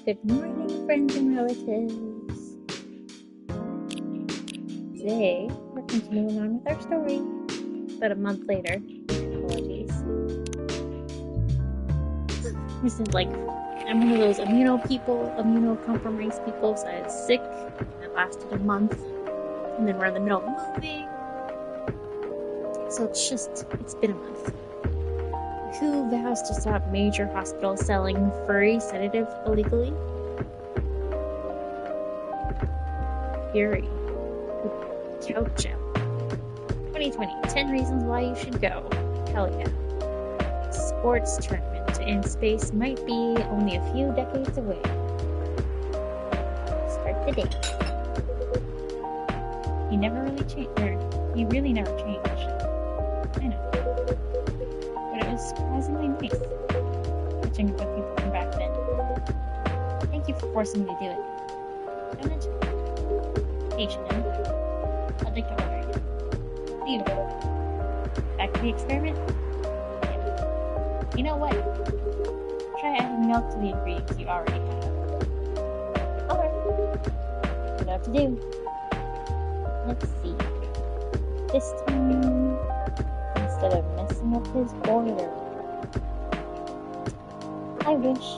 Good morning, friends and relatives. Today, we're continuing on with our story. About a month later. Apologies. This is like, I'm one of those immunocompromised people, so I was sick, and it lasted a month, and then we're in the middle of moving. So it's been a month. Who vows to stop major hospitals selling furry sedative illegally? Fury. Couch Gel. 2020. 10 reasons why you should go. Hell yeah. Sports tournament in space might be only a few decades away. Start the day. He never really changed. He really never changed. I know. But it was surprisingly nice catching up with people from back then. Thank you for forcing me to do it. Don't mention it. H&M. I'd like to order it. Leave it. Back to the experiment? Yeah. You know what? Try adding milk to the ingredients you already have. Alright. What do I have to do? Let's see. This time, instead of messing up his boiler. I wish.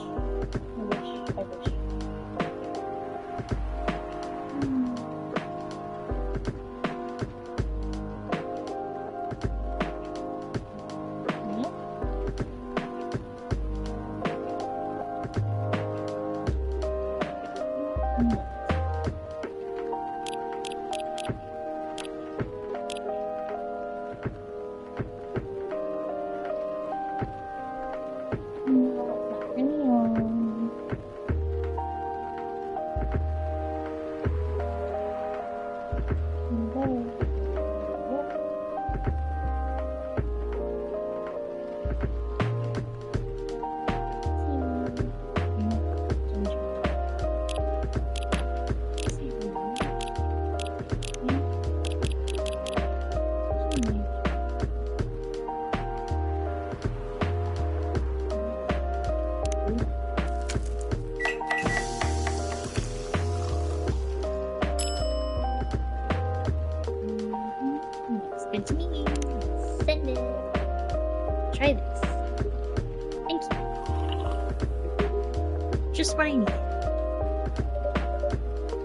Good to meet you. Send it. Try this. Thank you. Just what I need.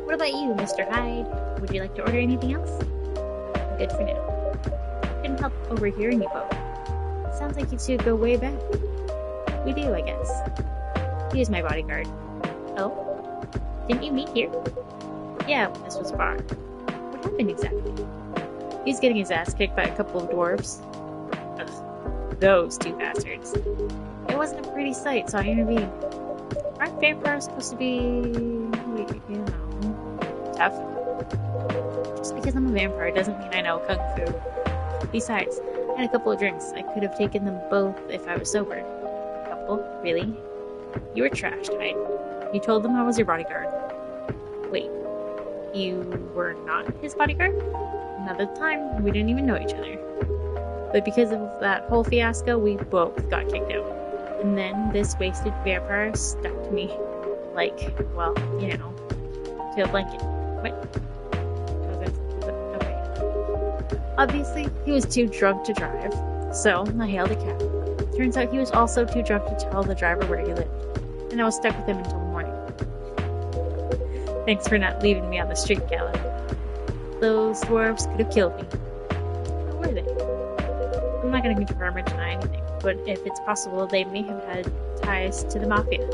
What about you, Mr. Hyde? Would you like to order anything else? Good for now. Couldn't help overhearing you both. Sounds like you two go way back. We do, I guess. He is my bodyguard. Oh? Didn't you meet here? Yeah, when this was bar. What happened exactly? He's getting his ass kicked by a couple of dwarves. Ugh, those two bastards. It wasn't a pretty sight, so I intervened. Aren't vampires supposed to be, tough? Just because I'm a vampire doesn't mean I know kung fu. Besides, I had a couple of drinks. I could have taken them both if I was sober. A couple? Really? You were trashed, Hyde. You told them I was your bodyguard. Wait, you were not his bodyguard? Another time, we didn't even know each other. But because of that whole fiasco, we both got kicked out. And then this wasted vampire stuck to me like, well, to a blanket. What? Okay. Obviously, he was too drunk to drive, so I hailed a cab. Turns out he was also too drunk to tell the driver where he lived, and I was stuck with him until the morning. Thanks for not leaving me on the street, Caleb. Those dwarves could have killed me. How were they? I'm not going to confirm or deny anything, but if it's possible, they may have had ties to the Mafia.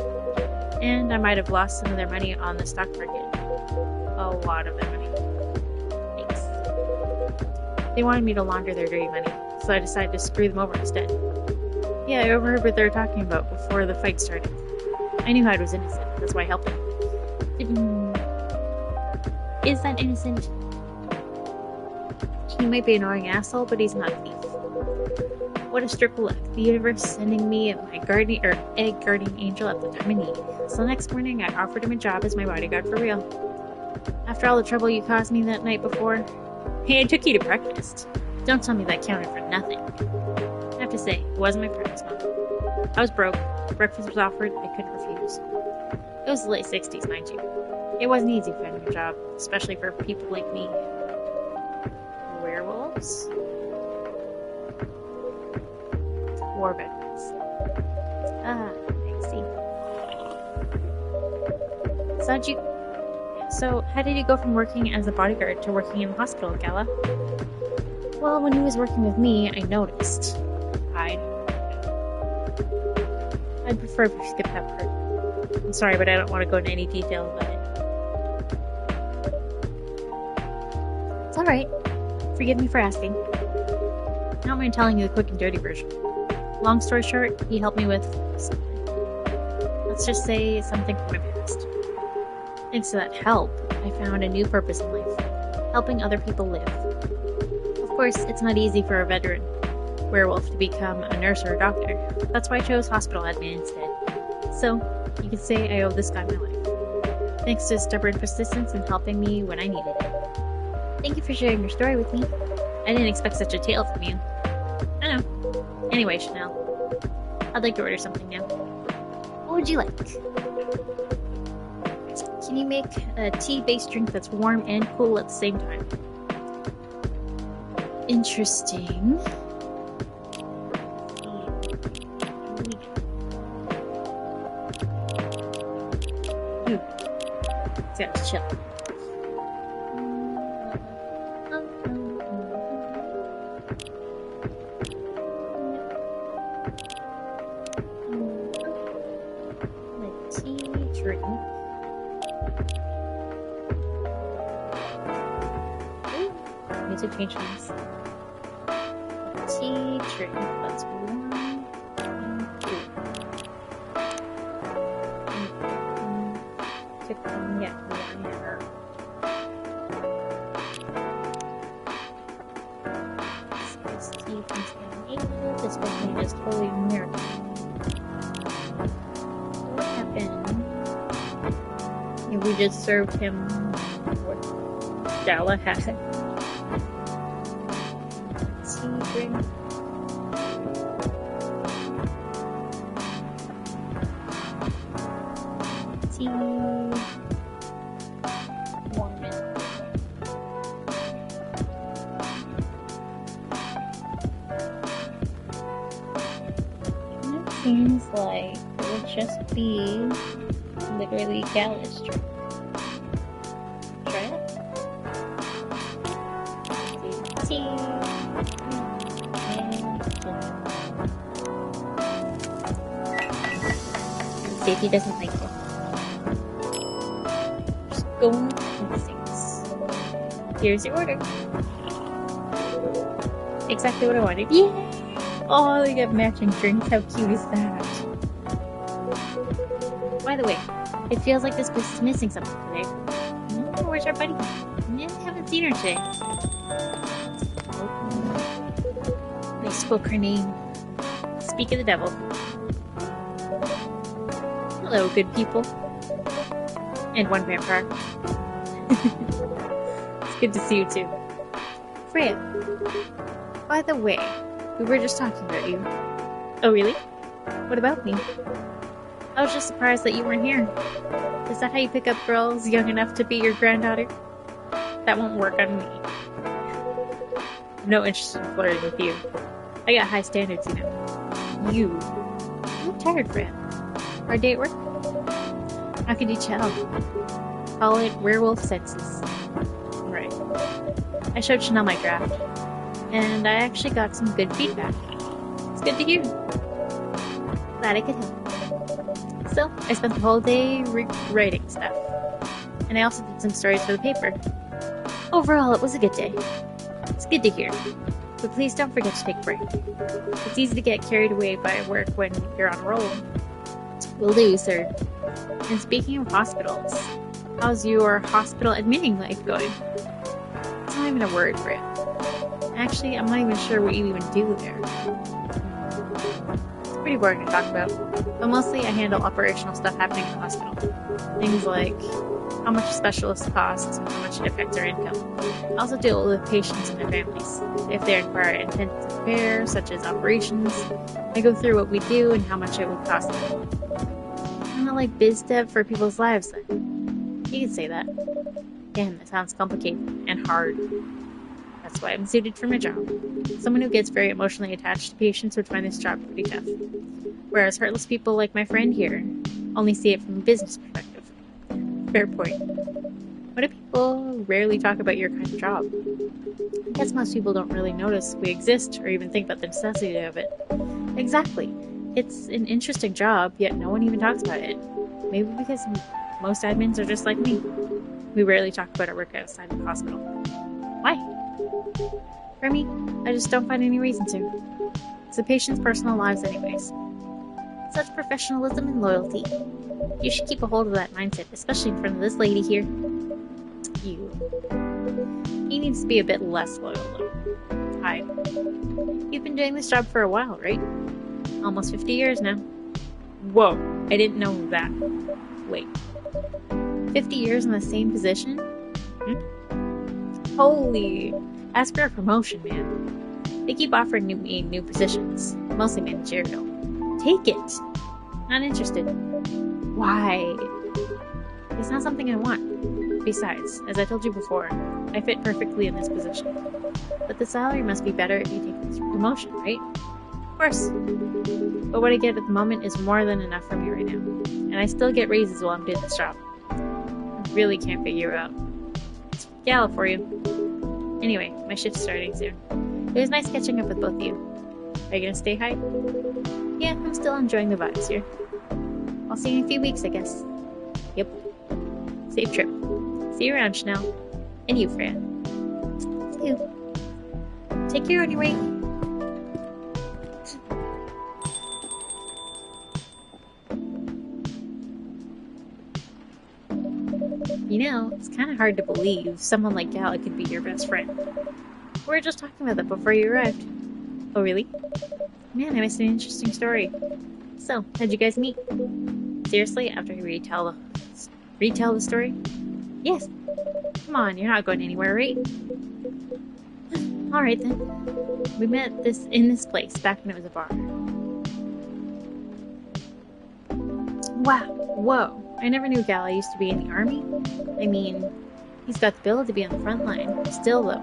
And I might have lost some of their money on the stock market. A lot of their money. Thanks. They wanted me to launder their dirty money, so I decided to screw them over instead. Yeah, I overheard what they were talking about before the fight started. I knew Hyde was innocent, that's why I helped him. Is that innocent? He might be an annoying asshole, but he's not a thief. What a strip of luck. The universe sending me my egg guardian angel at the time of need. So next morning, I offered him a job as my bodyguard for real. After all the trouble you caused me that night before, hey, I took you to breakfast. Don't tell me that counted for nothing. I have to say, it wasn't my parents' month. I was broke. Breakfast was offered. I couldn't refuse. It was the late 60s, mind you. It wasn't easy finding a job, especially for people like me. Werewolves? War veterans. Ah, I see. So, how did you go from working as a bodyguard to working in the hospital, Gala? Well, when he was working with me, I noticed. I'd prefer if we skip that part. I'm sorry, but I don't want to go into any details about it. It's alright. Forgive me for asking. I don't mind telling you the quick and dirty version. Long story short, he helped me with something. Let's just say something from my past. Thanks to that help, I found a new purpose in life. Helping other people live. Of course, it's not easy for a veteran werewolf to become a nurse or a doctor. That's why I chose hospital admin instead. So, you could say I owe this guy my life. Thanks to his stubborn persistence in helping me when I needed it. Thank you for sharing your story with me. I didn't expect such a tale from you. I know. Anyway, Chanel, I'd like to order something now. What would you like? Can you make a tea-based drink that's warm and cool at the same time? Interesting. Sounds chill. Tea drink. Need to change things. Tea drink. That's warm and cool. Yeah, warmer. This tea contains maple. This one is totally American. What happened if we just served him what Gala had? Tea drink. Tea. Seems like it would just be literally Gala's drink. Try it. Tea. Safety doesn't like it. Just go and things. Here's your order. Exactly what I wanted. Yeah! Oh, they get matching drinks. How cute is that? By the way, it feels like this place is missing something today. Oh, where's our buddy? I haven't seen her today. They spoke her name. Speak of the devil. Hello, good people. And one vampire. It's good to see you too. Freya. By the way, we were just talking about you. Oh, really? What about me? I was just surprised that you weren't here. Is that how you pick up girls young enough to be your granddaughter? That won't work on me. No interest in flirting with you. I got high standards, you know. You. I'm tired, Fran. Our day at work? How could you tell? Call it werewolf senses. Right. I showed Chanel my draft. And I actually got some good feedback. It's good to hear. Glad I could help. So, I spent the whole day writing stuff. And I also did some stories for the paper. Overall, it was a good day. It's good to hear. But please don't forget to take a break. It's easy to get carried away by work when you're on a roll. Will do, sir. And speaking of hospitals, how's your hospital admitting life going? It's not even a word for it. Actually, I'm not even sure what you even do there. It's pretty boring to talk about, but mostly I handle operational stuff happening in the hospital. Things like how much specialists cost and how much it affects our income. I also deal with patients and their families. If they require intensive care, such as operations, I go through what we do and how much it will cost them. And the like biz dev for people's lives then. You could say that. Damn, that sounds complicated and hard. That's why I'm suited for my job. Someone who gets very emotionally attached to patients would find this job pretty tough. Whereas heartless people like my friend here only see it from a business perspective. Fair point. Why do people rarely talk about your kind of job? I guess most people don't really notice we exist or even think about the necessity of it. Exactly. It's an interesting job, yet no one even talks about it. Maybe because most admins are just like me. We rarely talk about our work outside of the hospital. Why? For me, I just don't find any reason to. It's the patient's personal lives anyways. Such professionalism and loyalty. You should keep a hold of that mindset, especially in front of this lady here. You. He needs to be a bit less loyal, though. Hi. You've been doing this job for a while, right? Almost 50 years now. Whoa, I didn't know that. Wait. 50 years in the same position? Holy. Ask for a promotion, man. They keep offering me new positions, mostly managerial. Take it. Not interested. Why? It's not something I want. Besides, as I told you before, I fit perfectly in this position. But the salary must be better if you take this promotion, right? Of course. But what I get at the moment is more than enough for me right now. And I still get raises while I'm doing this job. I really can't figure out. It's Gala for you. Anyway, my shift's starting soon. It was nice catching up with both of you. Are you gonna stay high? Yeah, I'm still enjoying the vibes here. I'll see you in a few weeks, I guess. Yep. Safe trip. See you around, Chanel. And you, Fran. See you. Take care on your way. You know, it's kind of hard to believe someone like Gala could be your best friend. We were just talking about that before you arrived. Oh, really? Man, I missed an interesting story. So, how'd you guys meet? Seriously, after you retell the story? Yes. Come on, you're not going anywhere, right? Alright then. We met in this place back when it was a bar. Wow. Whoa. I never knew Gala used to be in the army. I mean, he's got the ability to be on the front line. Still, though.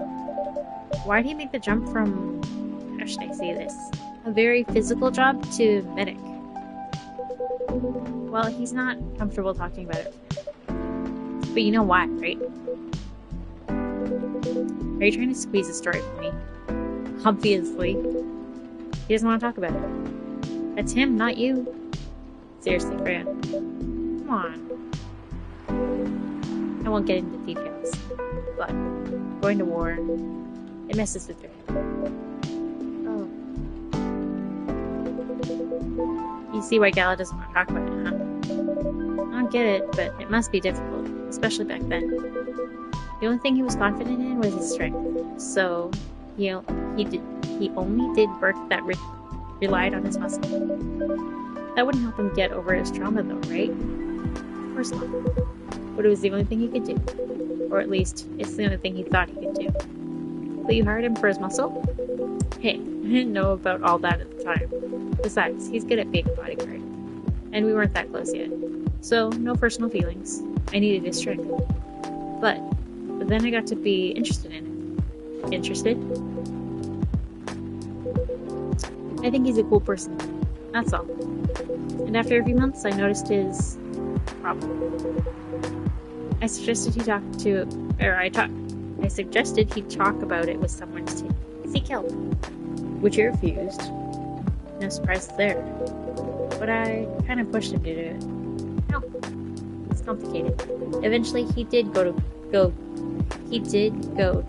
Why did he make the jump from, how should I say this, a very physical job to medic? Well, he's not comfortable talking about it. But you know why, right? Are you trying to squeeze a story from me? Obviously. He doesn't want to talk about it. That's him, not you. Seriously, Fran. Come on. I won't get into details, but going to war, it messes with your head. Oh. You see why Gala doesn't want to talk about it, huh? I don't get it, but it must be difficult, especially back then. The only thing he was confident in was his strength, so he only did work that relied on his muscle. That wouldn't help him get over his trauma, though, right? Of course not. But it was the only thing he could do. Or at least, it's the only thing he thought he could do. But you hired him for his muscle? Hey, I didn't know about all that at the time. Besides, he's good at being a bodyguard. And we weren't that close yet. So, no personal feelings. I needed his strength. But then I got to be interested in it. Interested? I think he's a cool person. That's all. And after a few months, I noticed his problem. I suggested he talk about it with someone to seek help, which he refused. No surprises there. But I kind of pushed him to do it. No, it's complicated. Eventually, he did go to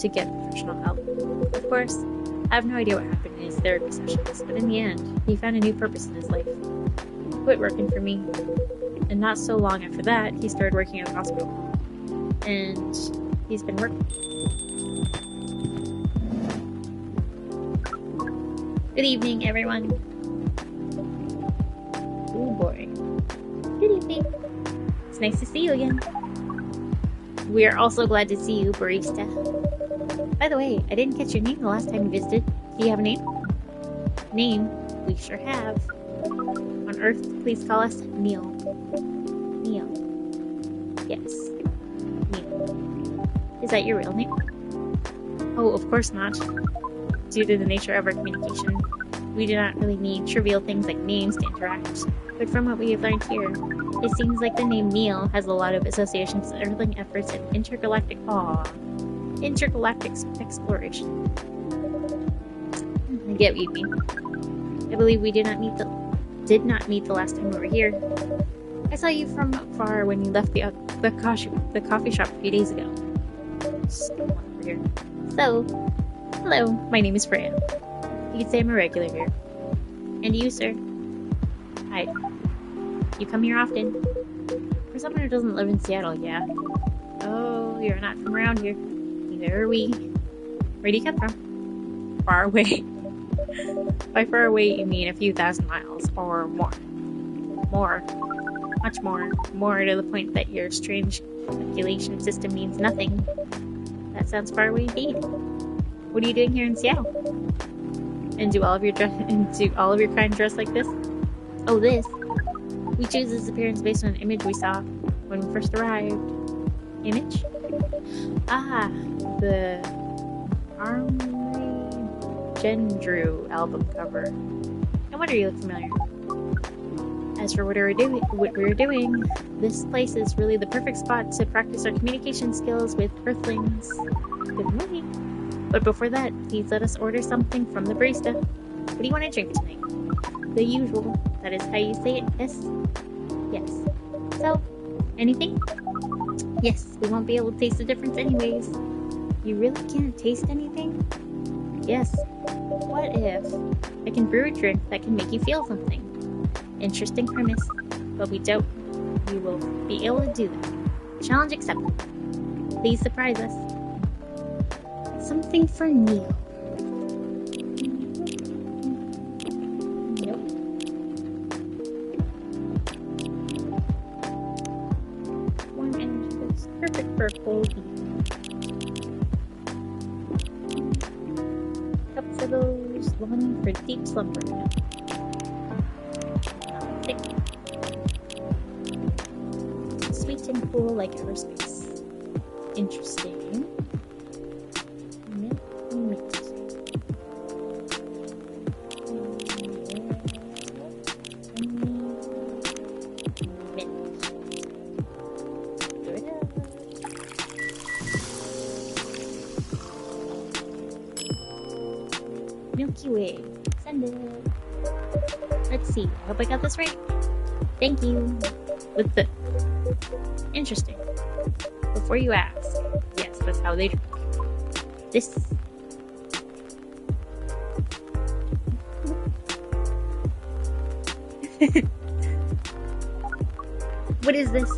get professional help. Of course, I have no idea what happened in his therapy sessions, but in the end, he found a new purpose in his life. He quit working for me, and not so long after that, he started working at the hospital. And he's been working. Good evening, everyone. Oh boy. Good evening. It's nice to see you again. We are also glad to see you, barista. By the way, I didn't catch your name the last time you visited. Do you have a name? Name? We sure have. On Earth, please call us Neil. Yes. Neil. Is that your real name? Oh, of course not. Due to the nature of our communication, we do not really need trivial things like names to interact. But from what we have learned here, it seems like the name Neil has a lot of associations to Earthling efforts in intergalactic exploration. I get what you mean. I believe we did not meet the last time we were here. I saw you from afar when you left the coffee shop a few days ago. Still over here. So, hello, my name is Freya. You could say I'm a regular here. And you, sir? Hi. You come here often? For someone who doesn't live in Seattle, yeah. Oh, you're not from around here. Neither are we. Where do you come from? Far away. By far away, you mean a few thousand miles, or more. More. Much more. More to the point that your strange calculation system means nothing. That sounds far away indeed. What are you doing here in Seattle? And do all of your kind dress like this? Oh, this? We choose this appearance based on an image we saw when we first arrived. Image? Ah, the Armory Gendrew album cover. No wonder you look familiar. As for what we're doing, this place is really the perfect spot to practice our communication skills with Earthlings. Good morning. But before that, please let us order something from the barista. What do you want to drink tonight? The usual. That is how you say it, yes? Yes. So, anything? Yes, we won't be able to taste the difference anyways. You really can't taste anything? Yes. What if I can brew a drink that can make you feel something? Interesting premise, but we will be able to do that. Challenge accepted. Please surprise us. Something for Neil. Nope. One energy that's perfect for a cold evening. Cup for those longing for deep slumber. Sweet and cool like outer space. Interesting. Mint. Good. Milky Way. Send it. Let's see. I hope I got this right. Thank you. With the interesting. Before you ask, yes, that's how they drink. This. What is this?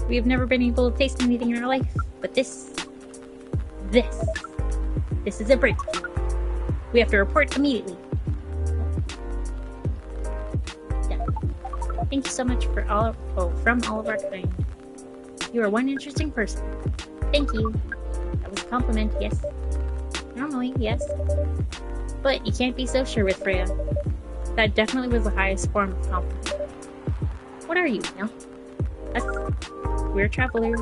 We have never been able to taste anything in our life, but this is a break. We have to report immediately. Thank you so much from all of our kind. You are one interesting person. Thank you. That was a compliment, yes. Normally, yes. But you can't be so sure with Freya. That definitely was the highest form of compliment. What are you, Neil? We're travelers,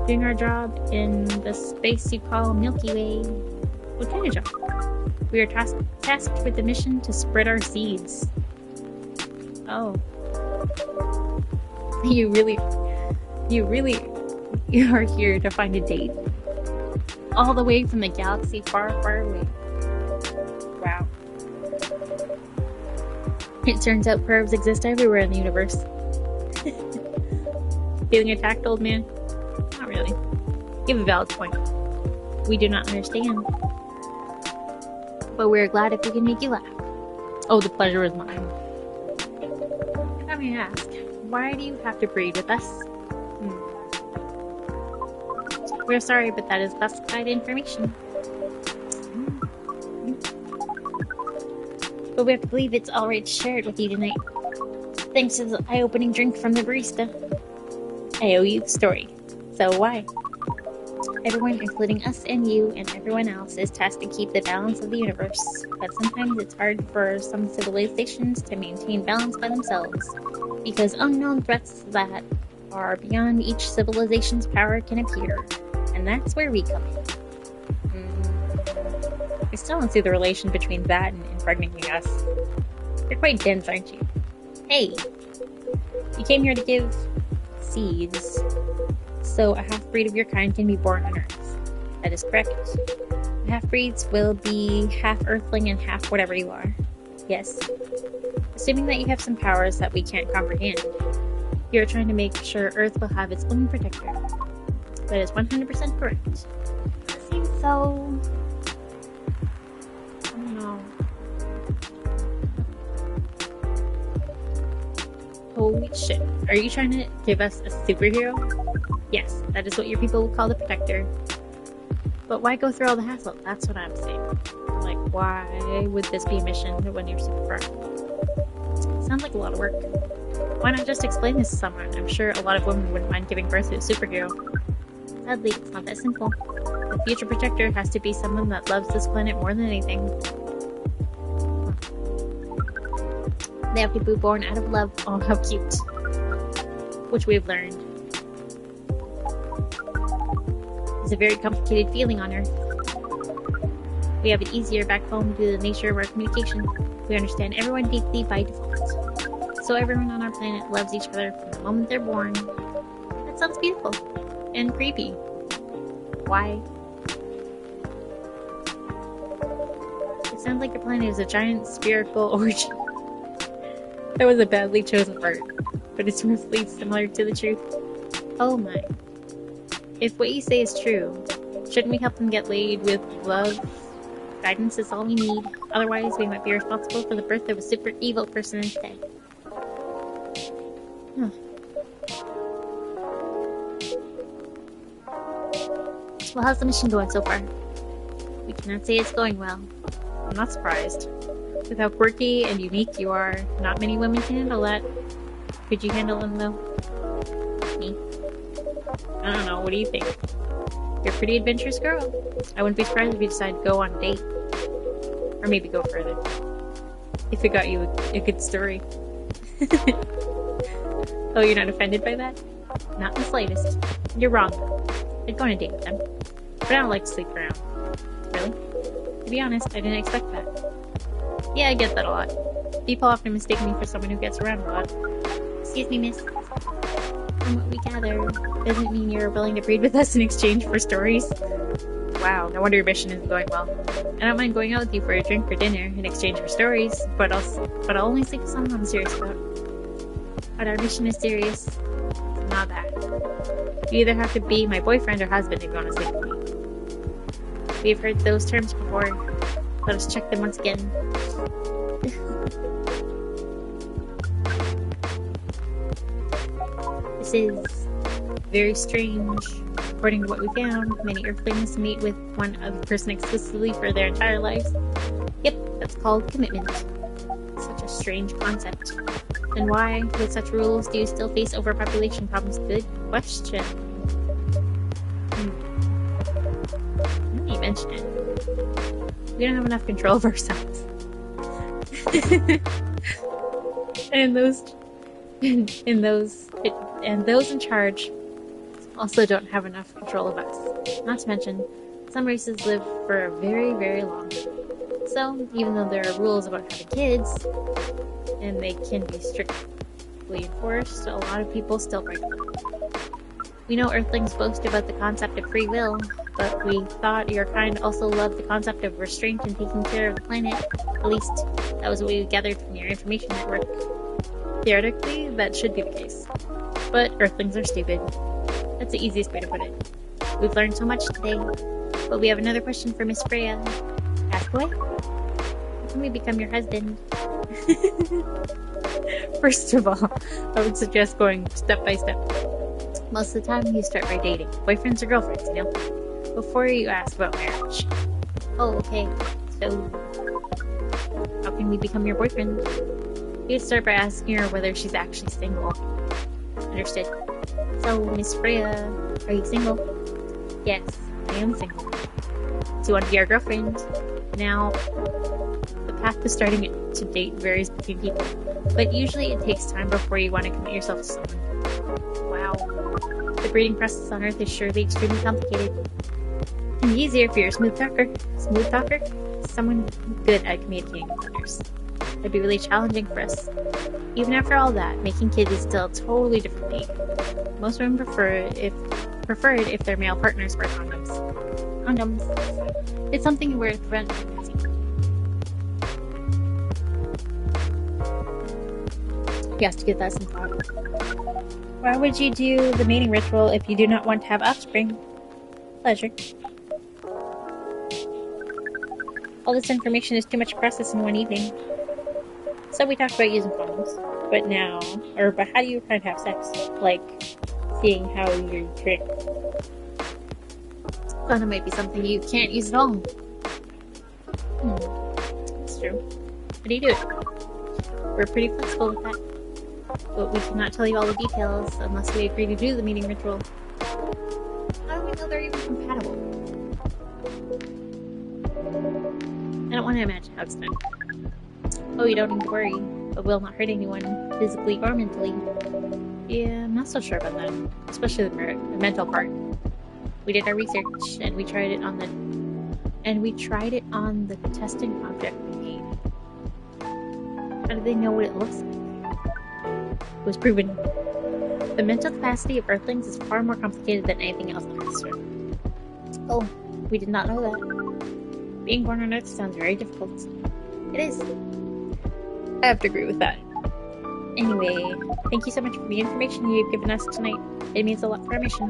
doing our job in the space you call Milky Way. What kind of job? We are tasked with the mission to spread our seeds. Oh. You are here to find a date. All the way from the galaxy far, far away. Wow. It turns out pervs exist everywhere in the universe. Feeling attacked, old man? Not really. You have a valid point. We do not understand. But we're glad if we can make you laugh. Oh, the pleasure is mine. Let me ask, why do you have to breed with us? We're sorry, but that is classified information. But we have to believe it's alright to share it with you tonight. Thanks to the eye-opening drink from the barista. I owe you the story. So why? Everyone, including us and you and everyone else, is tasked to keep the balance of the universe. But sometimes it's hard for some civilizations to maintain balance by themselves, because unknown threats that far beyond each civilization's power can appear, and that's where we come in. I still don't see the relation between that and impregnating us. You're quite dense, aren't you? Hey! You came here to give seeds, so a half-breed of your kind can be born on Earth. That is correct. The half-breeds will be half Earthling and half whatever you are. Yes. Assuming that you have some powers that we can't comprehend, you're trying to make sure Earth will have its own protector. That is 100% correct. That seems so... I don't know. Holy shit. Are you trying to give us a superhero? Yes, that is what your people will call the protector. But why go through all the hassle? That's what I'm saying. Like, why would this be a mission when you're super far? Sounds like a lot of work. Why not just explain this to someone? I'm sure a lot of women wouldn't mind giving birth to a superhero. Sadly, it's not that simple. The future protector has to be someone that loves this planet more than anything. They have to be born out of love. Oh, how cute. Which we've learned. It's a very complicated feeling on Earth. We have it easier back home due to the nature of our communication. We understand everyone deeply by default. So everyone on our planet loves each other from the moment they're born. That sounds beautiful. And creepy. Why? It sounds like your planet is a giant spherical orgy. That was a badly chosen word, but it's roughly similar to the truth. Oh my. If what you say is true, shouldn't we help them get laid with love? Guidance is all we need, otherwise we might be responsible for the birth of a super evil person instead. Huh. Well, how's the mission going so far? We cannot say it's going well. I'm not surprised. With how quirky and unique you are, not many women can handle that. Could you handle them though? Me? I don't know, what do you think? You're a pretty adventurous girl. I wouldn't be surprised if you decide to go on a date. Or maybe go further. If it got you a good story. Oh, you're not offended by that? Not in the slightest. You're wrong though. I'd go on a date with them. But I don't like to sleep around. Really? To be honest, I didn't expect that. Yeah, I get that a lot. People often mistake me for someone who gets around a lot. Excuse me, miss. From what we gather, doesn't mean you're willing to breed with us in exchange for stories. Wow, no wonder your mission isn't going well. I don't mind going out with you for a drink or dinner in exchange for stories, but I'll only sleep with someone I'm serious about. But our mission is serious. It's not that. You either have to be my boyfriend or husband if you want to sleep with me. We've heard those terms before. Let us check them once again. This is very strange. According to what we found, many Earthlings meet with one other person exclusively for their entire lives. Yep, that's called commitment. Such a strange concept. Then why, with such rules, do you still face overpopulation problems? Good question. Now you mention it. We don't have enough control of ourselves. and those in charge also don't have enough control of us. Not to mention, some races live for a very, very long time. So, even though there are rules about having kids, and they can be strictly enforced, a lot of people still break them. We know Earthlings boast about the concept of free will, but we thought your kind also loved the concept of restraint and taking care of the planet. At least, that was what we gathered from your information network. Theoretically, that should be the case. But Earthlings are stupid. That's the easiest way to put it. We've learned so much today, but we have another question for Miss Freya. Ask away. How can we become your husband? First of all, I would suggest going step by step. Most of the time, you start by dating. Boyfriends or girlfriends, you know? Before you ask about marriage. Oh, okay. So, how can we become your boyfriend? You'd start by asking her whether she's actually single. Understood. So, Miss Freya, are you single? Yes, I am single. Do you want to be our girlfriend? Now, the path to starting to date varies between people, but usually it takes time before you want to commit yourself to someone. Wow. reading process on Earth is surely extremely complicated. It can be easier if you're a smooth talker. Smooth talker? Someone good at communicating with others. It'd be really challenging for us. Even after all that, making kids is still a totally different league. Most women preferred if their male partners wear condoms. Condoms. It's something you wear to prevent pregnancy. You have to give that some thought. Why would you do the mating ritual if you do not want to have offspring? Pleasure. All this information is too much to process in one evening. So we talked about using condoms. But how do you kind of have sex? Like, seeing how you drink. Condom might be something you can't use at all. That's true. How do you do it? We're pretty flexible with that. But we cannot tell you all the details unless we agree to do the mating ritual. How do we know they're even compatible? I don't want to imagine how it's done. Oh, you don't need to worry. But will not hurt anyone, physically or mentally. Yeah, I'm not so sure about that. Especially the mental part. We did our research, and we tried it on the testing object we made. How do they know what it looks like? It was proven. The mental capacity of Earthlings is far more complicated than anything else on Earth. Oh, we did not know that. Being born on Earth sounds very difficult. It is. I have to agree with that. Anyway, thank you so much for the information you've given us tonight. It means a lot for our mission.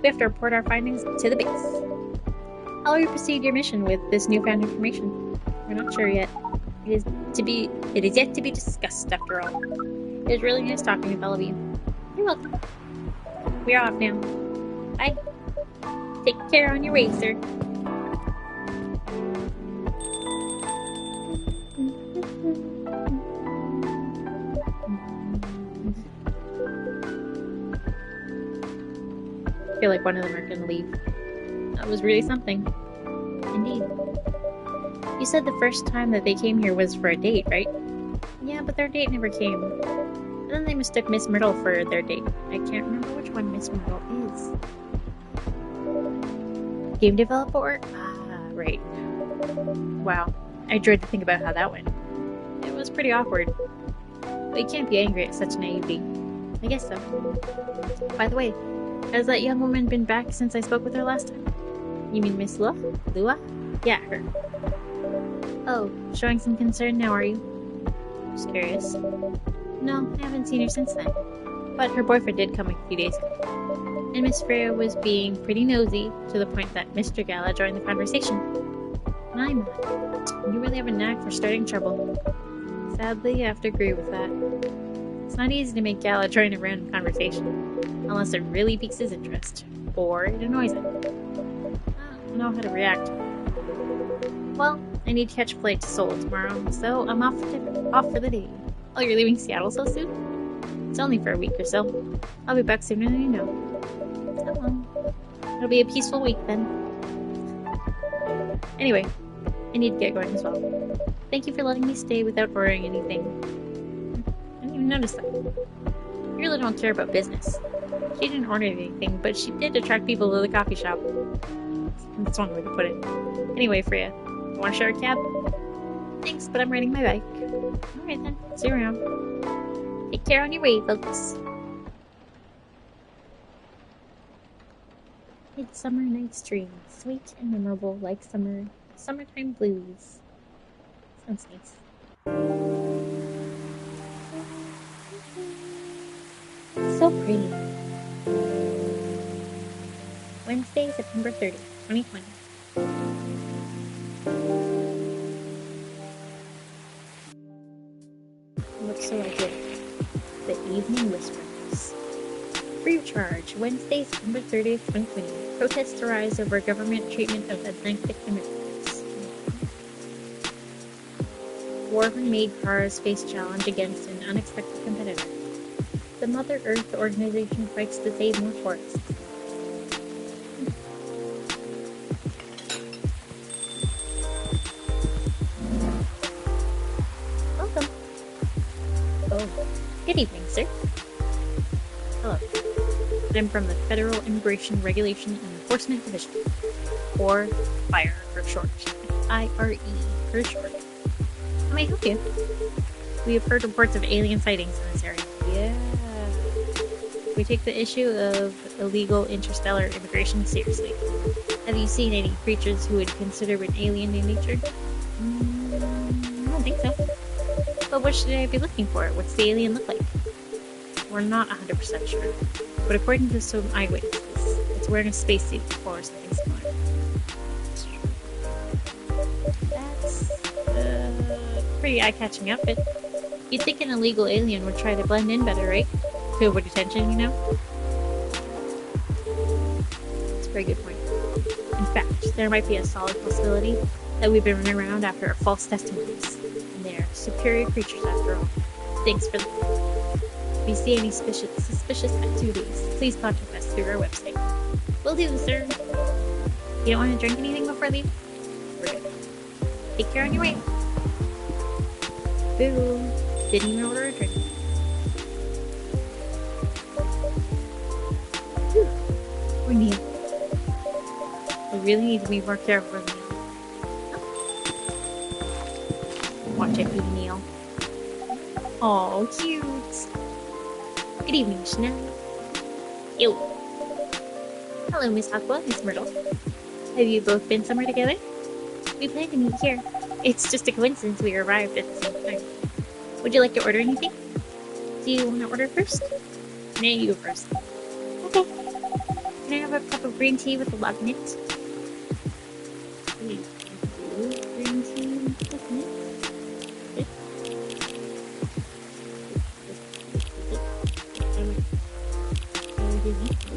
We have to report our findings to the base. How will you proceed your mission with this newfound information? We're not sure yet. It is yet to be discussed, after all. It was really nice talking with all of you. You're welcome. We're off now. Bye. Take care on your way, sir. I feel like one of them are gonna leave. That was really something. Indeed. You said the first time that they came here was for a date, right? Yeah, but their date never came. And then they mistook Miss Myrtle for their date. I can't remember which one Miss Myrtle is. Game developer? Ah, right. Wow. I dread to think about how that went. It was pretty awkward. But you can't be angry at such naivety. I guess so. By the way, has that young woman been back since I spoke with her last time? You mean Miss Lua? Yeah, her. Oh, showing some concern now, are you? Just curious. No, I haven't seen her since then. But her boyfriend did come a few days ago. And Miss Freya was being pretty nosy, to the point that Mr. Gala joined the conversation. I'm not. You really have a knack for starting trouble. Sadly, I have to agree with that. It's not easy to make Gala join a random conversation, unless it really piques his interest, or it annoys him. I don't know how to react. Well, I need to catch a flight to Seoul tomorrow, so I'm off for the day. Oh, you're leaving Seattle so soon? It's only for a week or so. I'll be back sooner than you know. Oh well. It'll be a peaceful week then. Anyway, I need to get going as well. Thank you for letting me stay without ordering anything. I didn't even notice that. You really don't care about business. She didn't order anything, but she did attract people to the coffee shop. That's one way to put it. Anyway, Freya, you want to share a cab? Thanks, but I'm riding my bike. Alright then, see you around. Take care on your way, folks. Midsummer Night's Dream, sweet and memorable like summertime blues. Sounds nice. So pretty. Wednesday, September 30th, 2020. Looks so idyllic. The Evening Whisperers. Free of charge, Wednesday, September 30th, 2020. Protests arise over government treatment of Atlantic immigrants. War-made cars face challenge against an unexpected competitor. The Mother Earth organization fights to save more forests. Welcome. Oh, good evening, sir. Hello. I'm from the Federal Immigration Regulation and Enforcement Division, or FIRE for short. FIRE for short. How may I help you? We have heard reports of alien sightings in this area. Yeah. We take the issue of illegal interstellar immigration seriously. Have you seen any creatures who would consider an alien in nature? I don't think so. But what should I be looking for? What's the alien look like? We're not 100% sure. But according to some eyewitnesses, it's wearing a spacesuit or something similar. That's pretty eye-catching outfit. You'd think an illegal alien would try to blend in better, right? To avoid attention, you know? That's a very good point. In fact, there might be a solid possibility that we've been running around after false testimonies. And they're superior creatures after all. Thanks for listening. If you see any suspicious activities, please contact us through our website. Will do, sir. You don't want to drink anything before leaving? We're good. Take care on your way. Boo. Didn't even order a drink. Whew. Poor Neil. We really need to be more careful with Neil. Watch it be Neil. Oh, cute. Good evening, Chanel. Ew. Hello, Miss Aqua, Miss Myrtle. Have you both been somewhere together? We plan to meet here. It's just a coincidence we arrived at the same time. Would you like to order anything? Do you want to order first? No, you go first. Okay. Can I have a cup of green tea with a lot of mint? Green tea with mint?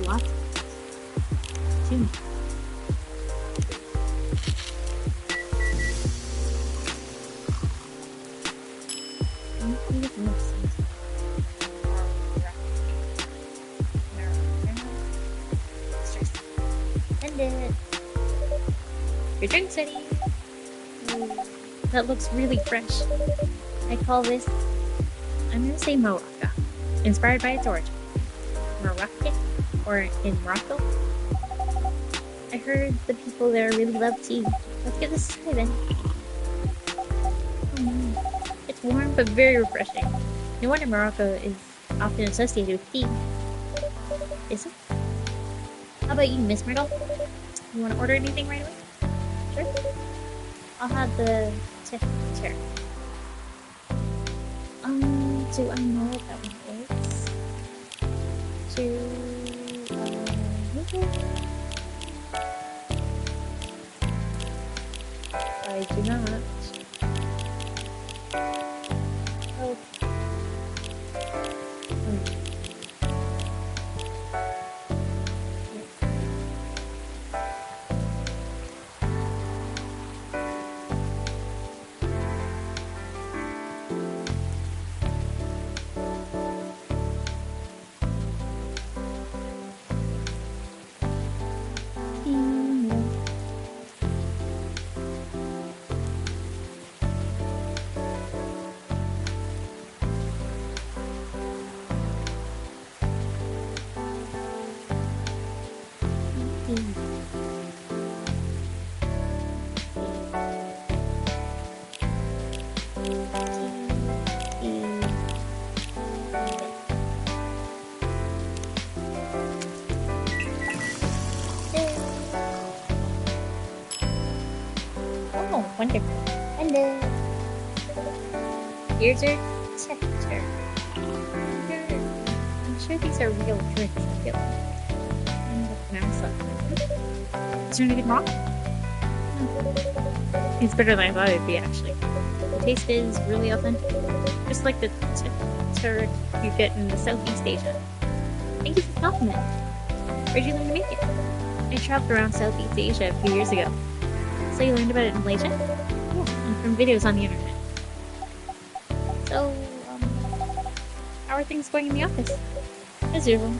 Lots. Too much. Your drink's ready. That looks really fresh. I call this, I'm gonna say Morocco, inspired by its origin. Moroccan, or in Morocco. I heard the people there really love tea. Let's give this a try then. It's warm but very refreshing. No wonder Morocco is often associated with tea. Is it? How about you, Miss Myrtle? You want to order anything right away? Sure. I'll have the chair. Do I know what that one is? I do not. Oh. Wonderful. Hello. Here's your texture. I'm sure these are real drinks. I feel like. Is there anything wrong? It's better than I thought it'd be, actually. The taste is really authentic. Just like the turd you get in the Southeast Asia. Thank you for the compliment. Where'd you learn to make it? I traveled around Southeast Asia a few years ago. So you learned about it in Malaysia? Yeah, and from videos on the internet. So, how are things going in the office? As usual.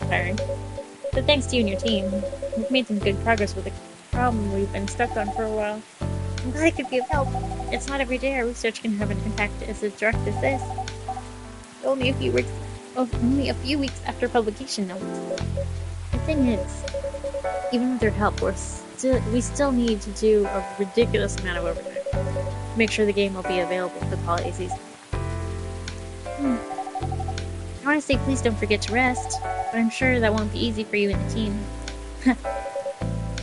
Sorry. But thanks to you and your team, we've made some good progress with a problem we've been stuck on for a while. I'm glad I could be of help. It's not every day our research can have an impact as direct as this. Only a few weeks only a few weeks after publication, though. The thing is, even with their help, we still need to do a ridiculous amount of overtime to make sure the game will be available for the holiday season. I want to say please don't forget to rest, but I'm sure that won't be easy for you and the team.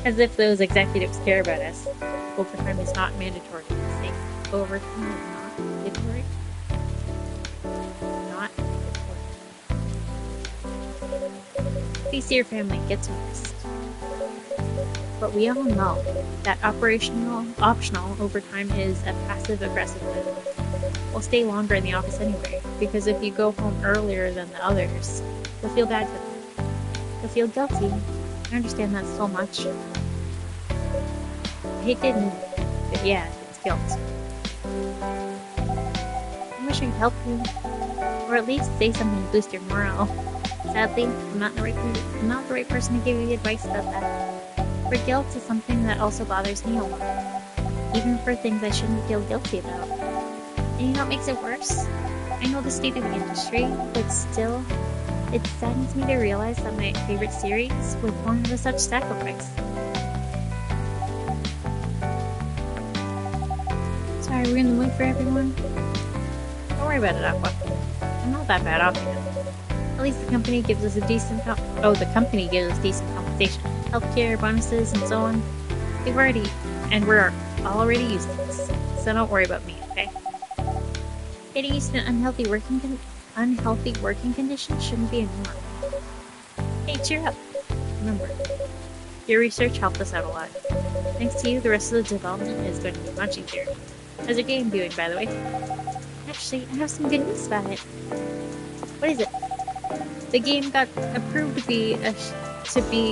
As if those executives care about us. Overtime is not mandatory. Say overtime is not mandatory. Not mandatory. Please see your family, get some rest. But we all know that optional overtime is a passive-aggressive move. We'll stay longer in the office anyway, because if you go home earlier than the others, you'll feel bad for them. You'll feel guilty. I understand that so much. I hate to admit it, but yeah, it's guilt. I wish I could help you, or at least say something to boost your morale. Sadly, I'm not the right person to give you advice about that. For guilt is something that also bothers me a lot, even for things I shouldn't feel guilty about. And you know what makes it worse? I know the state of the industry, but still, it saddens me to realize that my favorite series was born with such sacrifice. Sorry, we're gonna wait for everyone? Don't worry about it, Aqua. I'm not that bad off yet. At least the company gives us decent compensation. Healthcare, bonuses, and so on. We're already used to this, so don't worry about me, okay? Getting used to an unhealthy working conditions shouldn't be a norm. Hey, cheer up. Remember, your research helped us out a lot. Thanks to you, the rest of the development is going to be much easier. How's your game doing, by the way? Actually, I have some good news about it. What is it? The game got approved to be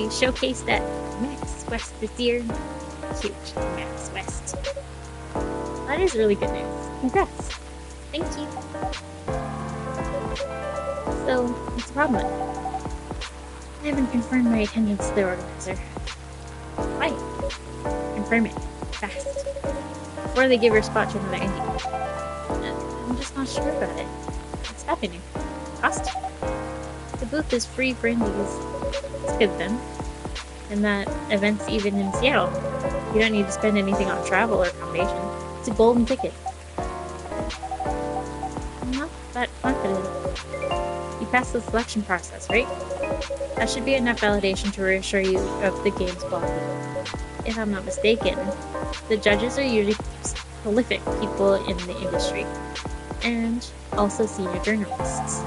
showcased at Max West this year. Huge, Max West. That is really good news. Congrats. Thank you. So, what's the problem? I haven't confirmed my attendance to the organizer. Why? Confirm it. Fast. Before they give your spot to another indie. I'm just not sure about it. What's happening? Cost? The booth is free for indies. It's good then. And that event's even in Seattle. You don't need to spend anything on travel or accommodation. It's a golden ticket. I'm not that confident. You passed the selection process, right? That should be enough validation to reassure you of the game's quality. If I'm not mistaken, the judges are usually prolific people in the industry, and also senior journalists.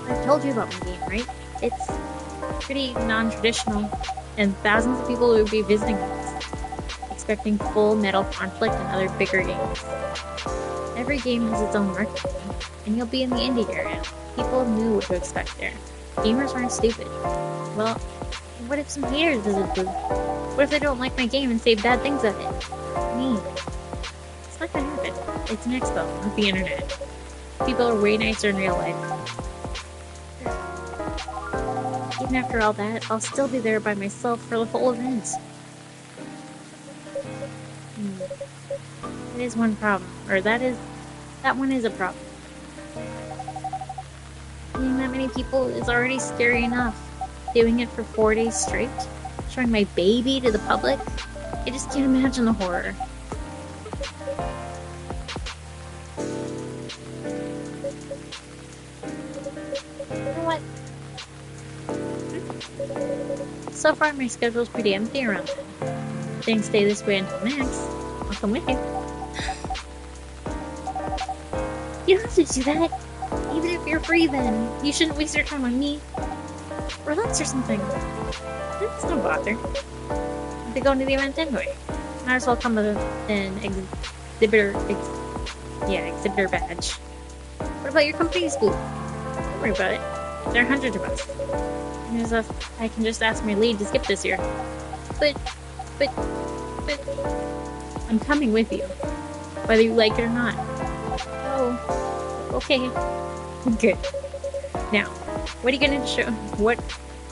I've told you about my game, right? It's pretty non-traditional, and thousands of people will be visiting us, expecting full metal conflict and other bigger games. Every game has its own marketing, and you'll be in the indie area. People knew what to expect there. Gamers aren't stupid. Well, what if some haters visit the booth? What if they don't like my game and say bad things of it? Me. It's not gonna happen. It's an expo, not the internet. People are way nicer in real life. Even after all that, I'll still be there by myself for the whole event. That is one problem. Or that one is a problem. Seeing that many people is already scary enough. Doing it for 4 days straight? Showing my baby to the public? I just can't imagine the horror. You know what? So far my schedule's pretty empty around then. Things stay this way until next. I'll come with you. You don't have to do that. Even if you're free then, you shouldn't waste your time on me. Relax or something. It's no bother. I'll be going to the event anyway. Might as well come with an exhibitor badge. What about your company's booth? Don't worry about it. There are hundreds of us. I can just ask my lead to skip this year. But I'm coming with you, whether you like it or not. Oh, okay. Good. Now, what are you going to show? What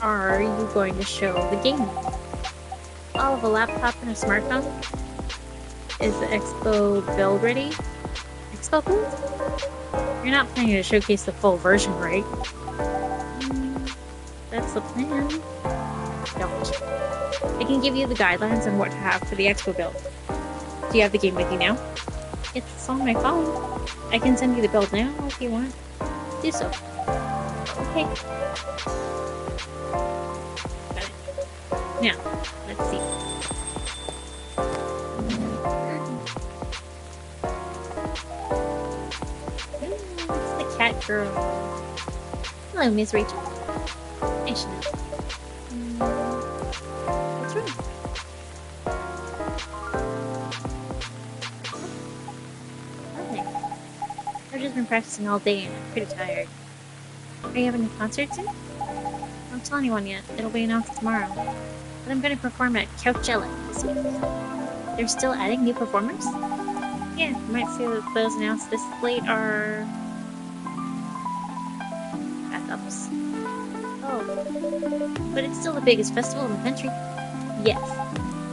are you going to show the game? All of a laptop and a smartphone? Is the expo build ready? Expo booth? You're not planning to showcase the full version, right? That's the plan. Don't. I can give you the guidelines on what to have for the expo build. Do you have the game with you now? It's on my phone. I can send you the build now if you want. Do so. Okay. Got it. Now, let's see. It's the cat girl. Hello, Miss Rachel. I should know. What's wrong? Nothing. I've just been practicing all day and I'm pretty tired. Are you having a concert soon? Don't tell anyone yet. It'll be announced tomorrow. But I'm going to perform at Coachella this week. They're still adding new performers? Yeah, you might see that those announced this late are... backups. Oh. But it's still the biggest festival in the country. Yes.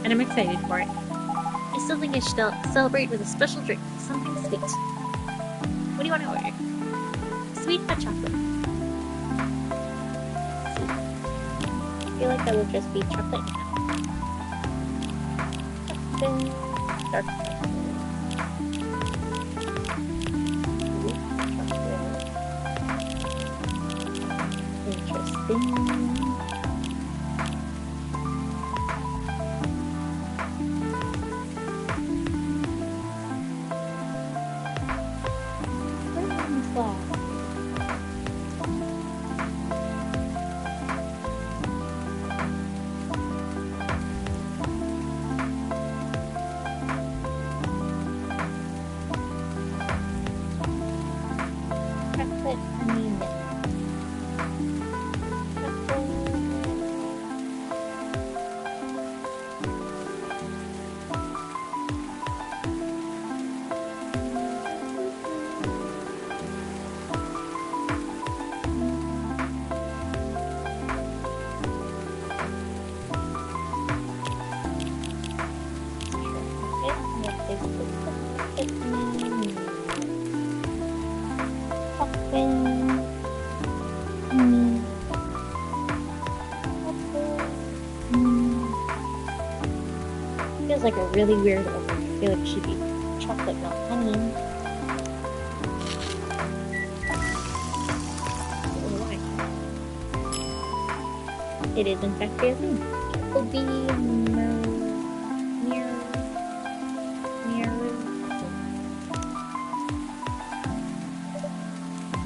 And I'm excited for it. I still think I should celebrate with a special drink. Something sweet. What do you want to order? Sweet hot chocolate. I feel like that would just be chocolate now. Chocolate. Dark chocolate. Interesting. Feels like a really weird order. I feel like it should be chocolate milk honey. It is in fact their name. It will be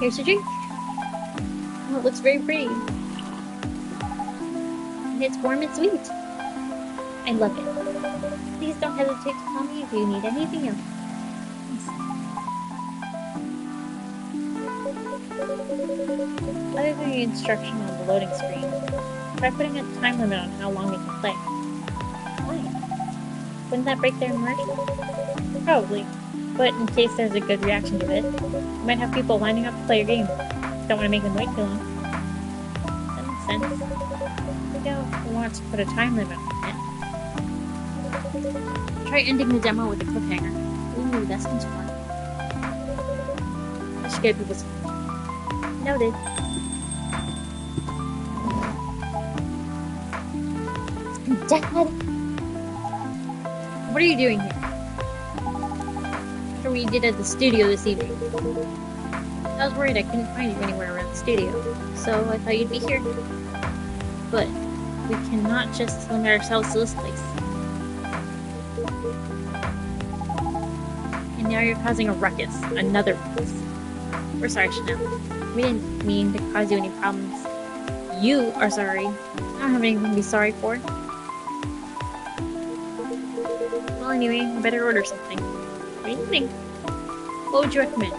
Here's your drink. Oh, it looks very pretty. And it's warm and sweet. I love it. Please don't hesitate to call me if you need anything else. Other than the instruction on the loading screen, try putting a time limit on how long it can play. Why? Wouldn't that break their immersion? Probably. But in case there's a good reaction to it, you might have people lining up to play your game. Don't want to make them wait too long. That makes sense. We don't want to put a time limit on it. Try ending the demo with a cliffhanger. Ooh, that sounds fun. I should get people's... Noted. Dad! What are you doing here? After we did at the studio this evening. I was worried I couldn't find you anywhere around the studio, so I thought you'd be here. But we cannot just limit ourselves to this place. And now you're causing a ruckus. Another ruckus. We're sorry, Chanel. We didn't mean to cause you any problems. You are sorry. I don't have anything to be sorry for. Well, anyway, I better order something. What do you think? What would you recommend?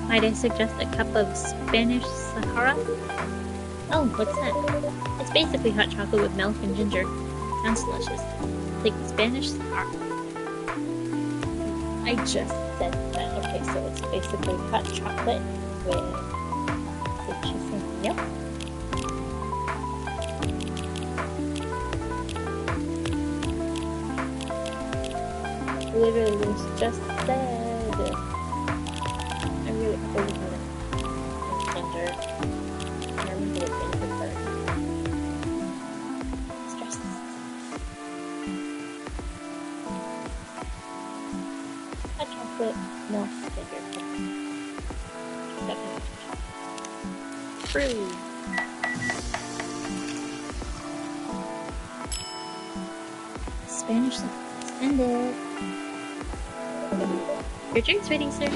Might I suggest a cup of Spanish Sahara? Oh, what's that? It's basically hot chocolate with milk and ginger. Sounds delicious. Like Spanish Sahara. I just said that. Okay, so it's basically hot chocolate with citrus. Yep. Literally was just said. I really hope No, true. Spanish suspended. Your drink's waiting, sir.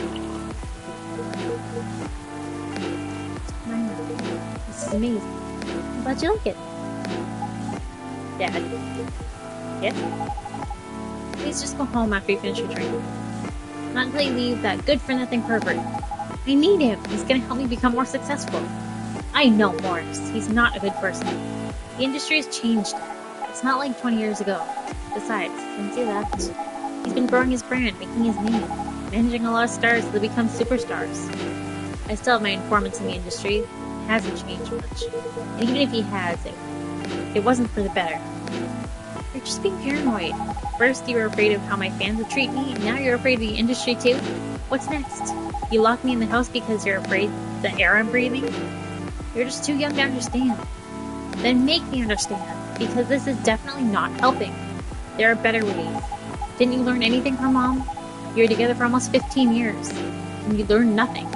This is amazing. I'm glad you like it. Dad. Yes? Please just go home after you finish your drink. Not until you leave that good-for-nothing pervert. I need him. He's gonna help me become more successful. I know Morris. He's not a good person. The industry has changed. It's not like 20 years ago. Besides, since he left, he's been growing his brand, making his name, managing a lot of stars that become superstars. I still have my informants in the industry. It hasn't changed much. And even if he has, it wasn't for the better. You're just being paranoid. First you were afraid of how my fans would treat me, and now you're afraid of the industry too? What's next? You lock me in the house because you're afraid of the air I'm breathing? You're just too young to understand. Then make me understand, because this is definitely not helping. There are better ways. Didn't you learn anything from Mom? You were together for almost 15 years, and you learned nothing.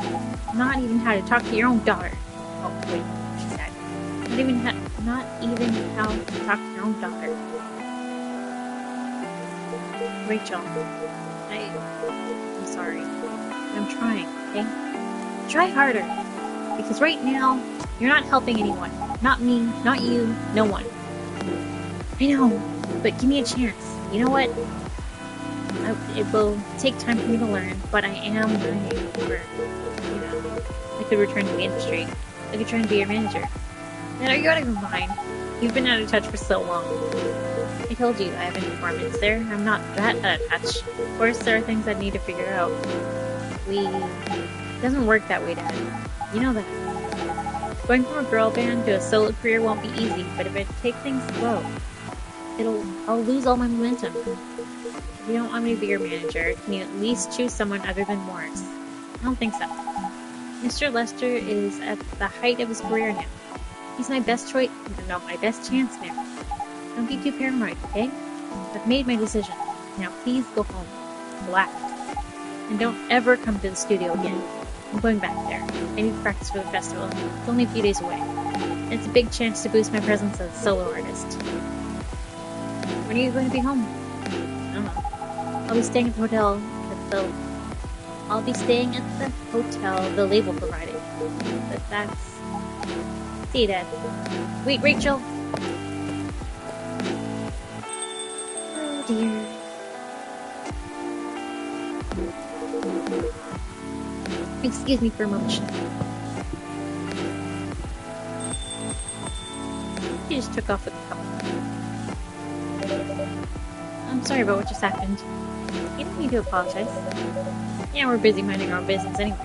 Not even how to talk to your own daughter. Oh, wait, she said. Not even how to talk to your own daughter. Rachel, I'm sorry. I'm trying, okay? Try harder. Because right now, you're not helping anyone. Not me, not you, no one. I know, but give me a chance. You know what? It will take time for me to learn, but I am learning. I could return to the industry. I could try and be your manager. And are you out of your mind? You've been out of touch for so long. I told you I have informants there. I'm not that out of touch. Of course, there are things I need to figure out. It doesn't work that way, Dad. You know that. Going from a girl band to a solo career won't be easy, but if I take things slow, I'll lose all my momentum. If you don't want me to be your manager, can you at least choose someone other than Morris? I don't think so. Mr. Lester is at the height of his career now. He's my best choice, no, my best chance now. Don't be too paranoid, okay? I've made my decision. Now please go home. Relax. And don't ever come to the studio again. I'm going back there. I need to practice for the festival. It's only a few days away. And it's a big chance to boost my presence as a solo artist. When are you going to be home? I don't know. I'll be staying at the hotel the label provided. But that's... See you, Dad. Wait, Rachel! Oh dear. Excuse me for a moment. She just took off with the cup. I'm sorry about what just happened. You don't need to apologize. Yeah, we're busy minding our own business anyway.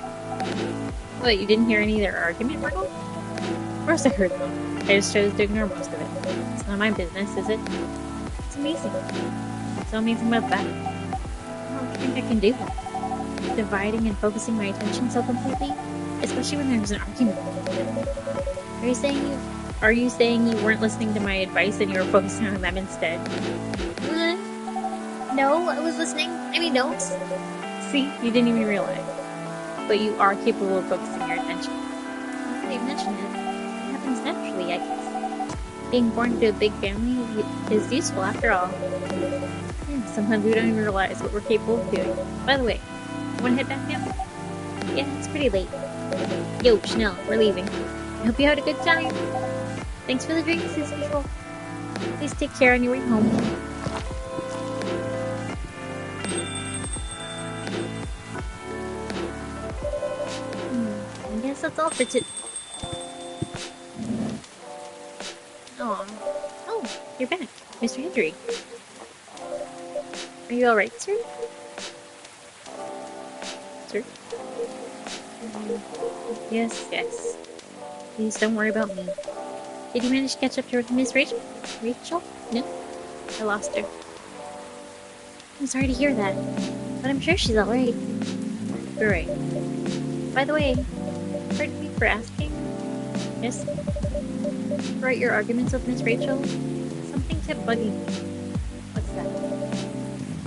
What, you didn't hear any of their argument, Myrtle? Of course I heard them. I just chose to ignore most of it. It's not my business, is it? It's amazing. What's so amazing about that? I don't think I can do that. Dividing and focusing my attention so completely, especially when there's an argument. Are you saying you weren't listening to my advice and you were focusing on them instead? No, I was listening. I mean, don't. See, you didn't even realize. But you are capable of focusing your attention. Now that you mention it happens naturally, I guess. Being born into a big family is useful after all. Yeah, sometimes we don't even realize what we're capable of doing. By the way, wanna head back now? Yeah, it's pretty late. Yo, Chanel, we're leaving. I hope you had a good time. Thanks for the drinks as usual. Please take care on your way home. I guess that's all for today. Oh, you're back, Mr. Hendry. Are you alright, sir? Sir? Yes. Please don't worry about me. Did you manage to catch up to Miss Rachel? Rachel? No? I lost her. I'm sorry to hear that, but I'm sure she's alright. You're right. By the way, pardon me for asking. Yes? Throughout your arguments with Miss Rachel, something kept bugging me. What's that?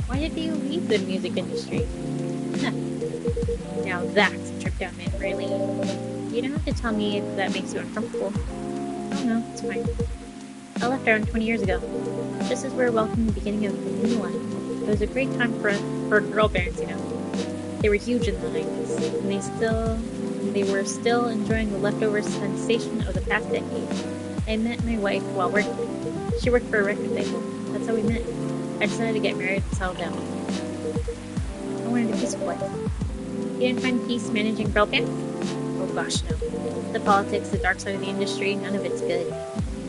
Why did you leave the music industry? Now that's a trip down memory lane. You don't have to tell me if that makes you uncomfortable. Oh no, it's fine. I left around 20 years ago, just as we were welcoming the beginning of a new life. It was a great time for girl bands, you know. They were huge in the 90s, and they were still enjoying the leftover sensation of the past decade. I met my wife while working. She worked for a record label. That's how we met. I decided to get married and settle down. I wanted a peaceful life. You didn't find peace managing girl bands? Oh gosh, no. The politics, the dark side of the industry, none of it's good.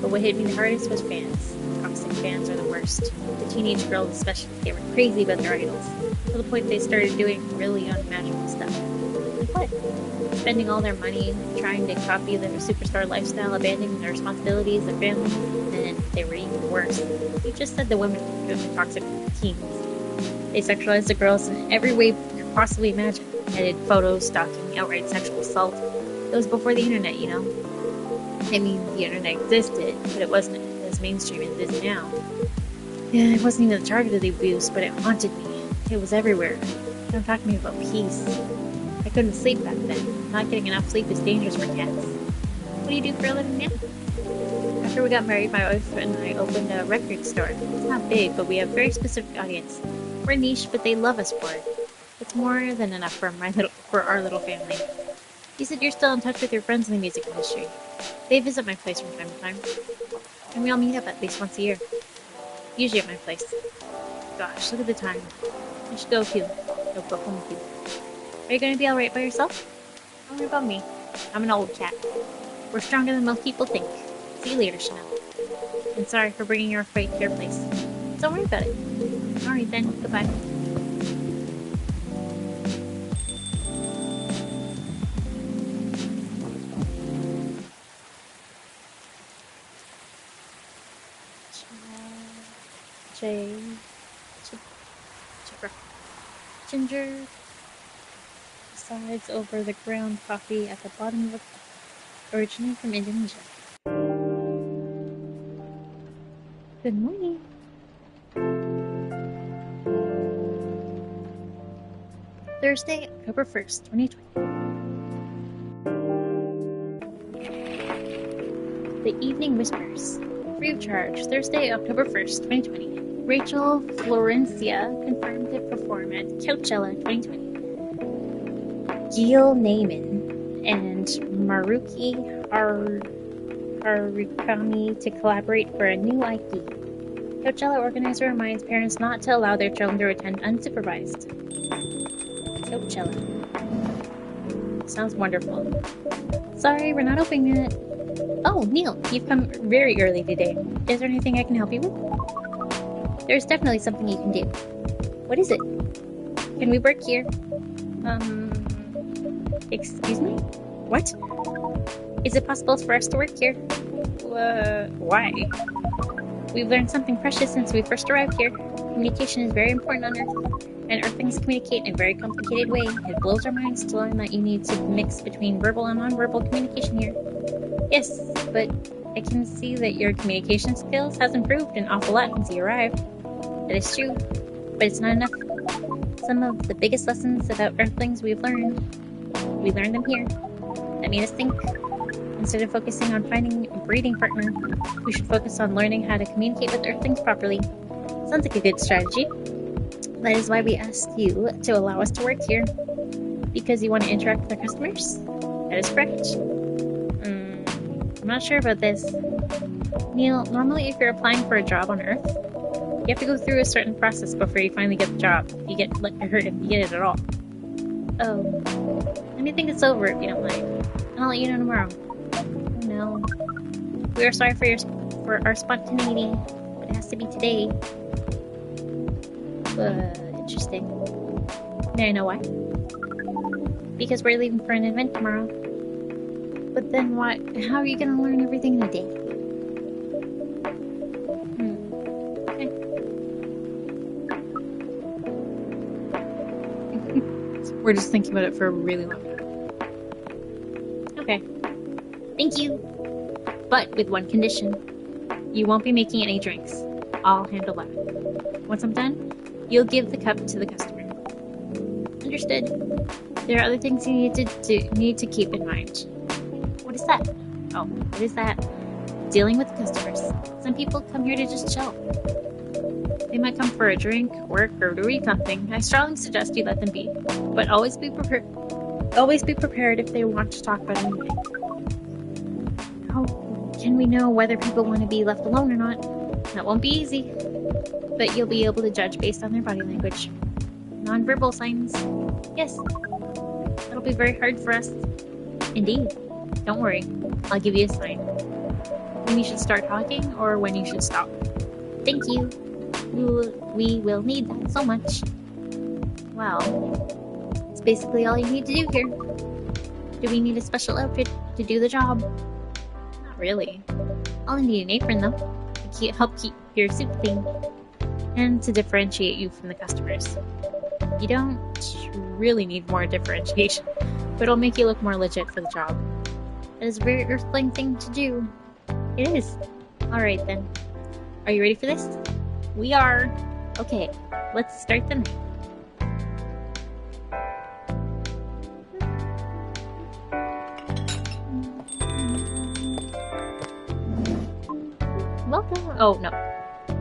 But what hit me the hardest was fans. Toxic fans are the worst. The teenage girls especially, they were crazy about their idols. To the point they started doing really unimaginable stuff. Like what? Spending all their money, trying to copy their superstar lifestyle, abandoning their responsibilities, their families, and then they were even worse. You just said the women were the toxic teens. They sexualized the girls in every way you could possibly imagine. Edited photos, stalking, outright sexual assault. It was before the internet, you know? I mean, the internet existed, but it wasn't as mainstream as it is now. Yeah, it wasn't even the target of the abuse, but it haunted me. It was everywhere. Don't talk to me about peace. I couldn't sleep back then. Not getting enough sleep is dangerous for cats. What do you do for a living now? After we got married, my wife and I opened a record store. It's not big, but we have a very specific audience. We're niche, but they love us for it. It's more than enough for our little family. You said you're still in touch with your friends in the music industry. They visit my place from time to time. And we all meet up at least once a year. Usually at my place. Gosh, look at the time. I should go with you. I'll go home with you. Are you going to be alright by yourself? Don't worry about me. I'm an old cat. We're stronger than most people think. See you later, Chanel. And sorry for bringing your freight to your place. Don't worry about it. Alright then, goodbye. Ginger sides over the ground coffee at the bottom of a cup, originally from Indonesia. Good morning. Thursday, October 1st, 2020. The Evening Whispers. Free of charge, Thursday, October 1st, 2020. Rachel Florencia confirmed to perform at Coachella 2020. Gil Naiman and Maruki Harukami to collaborate for a new IP. Coachella organizer reminds parents not to allow their children to attend unsupervised. Coachella. Sounds wonderful. Sorry, we're not open yet. Oh, Neil, you've come very early today. Is there anything I can help you with? There's definitely something you can do. What is it? Can we work here? Excuse me? What? Is it possible for us to work here? Why? We've learned something precious since we first arrived here. Communication is very important on Earth, and Earthlings communicate in a very complicated way. It blows our minds to learn that you need to mix between verbal and nonverbal communication here. Yes, but I can see that your communication skills has improved an awful lot since you arrived. That is true, but it's not enough. Some of the biggest lessons about Earthlings we learned them here. That made us think. Instead of focusing on finding a breeding partner, we should focus on learning how to communicate with Earthlings properly. Sounds like a good strategy. That is why we asked you to allow us to work here. Because you want to interact with our customers? That is correct. I'm not sure about this. Neil, normally if you're applying for a job on Earth, you have to go through a certain process before you finally get the job. If you get hurt if you get it at all. Oh. Let me think this over if you don't mind. I'll let you know tomorrow. Oh no. We are sorry for our spontaneity, but it has to be today. Interesting. May I know why? Because we're leaving for an event tomorrow. But then what? How are you gonna learn everything in a day? Okay. We're just thinking about it for a really long time. Okay. Thank you. But with one condition. You won't be making any drinks. I'll handle that. Once I'm done, you'll give the cup to the customer. Understood. There are other things you need to keep in mind. What is that? Oh, what is that? Dealing with customers. Some people come here to just chill. They might come for a drink, work, or to read something. I strongly suggest you let them be. But always be prepared. Always be prepared if they want to talk about anything. How can we know whether people want to be left alone or not? That won't be easy. But you'll be able to judge based on their body language. Non-verbal signs. Yes. That'll be very hard for us. Indeed. Don't worry. I'll give you a sign. When you should start talking or when you should stop. Thank you. We will need that so much. Well, it's basically all you need to do here. Do we need a special outfit to do the job? Not really. I'll need an apron though, to help keep your suit clean, and to differentiate you from the customers. You don't really need more differentiation, but it'll make you look more legit for the job. It is a very Earthling thing to do. It is. Alright then. Are you ready for this? We are. Okay, let's start the night. Welcome. Oh, no.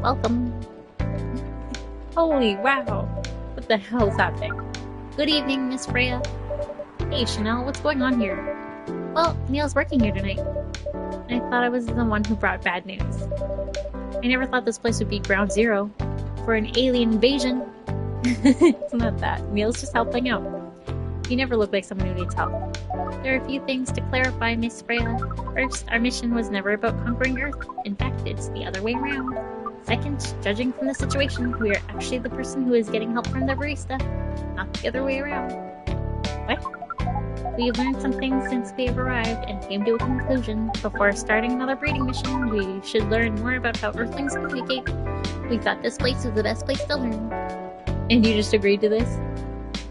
Welcome. Holy wow. What the hell is happening? Good evening, Miss Freya. Hey, Chanel, what's going on here? Well, Neil's working here tonight. I thought I was the one who brought bad news. I never thought this place would be ground zero for an alien invasion. It's not that. Neil's just helping out. You never look like someone who needs help. There are a few things to clarify, Miss Freya. First, our mission was never about conquering Earth. In fact, it's the other way around. Second, judging from the situation, we are actually the person who is getting help from the barista, not the other way around. What? We've learned something since we have arrived and came to a conclusion. Before starting another breeding mission, we should learn more about how Earthlings communicate. We thought this place was the best place to learn. And you just agreed to this?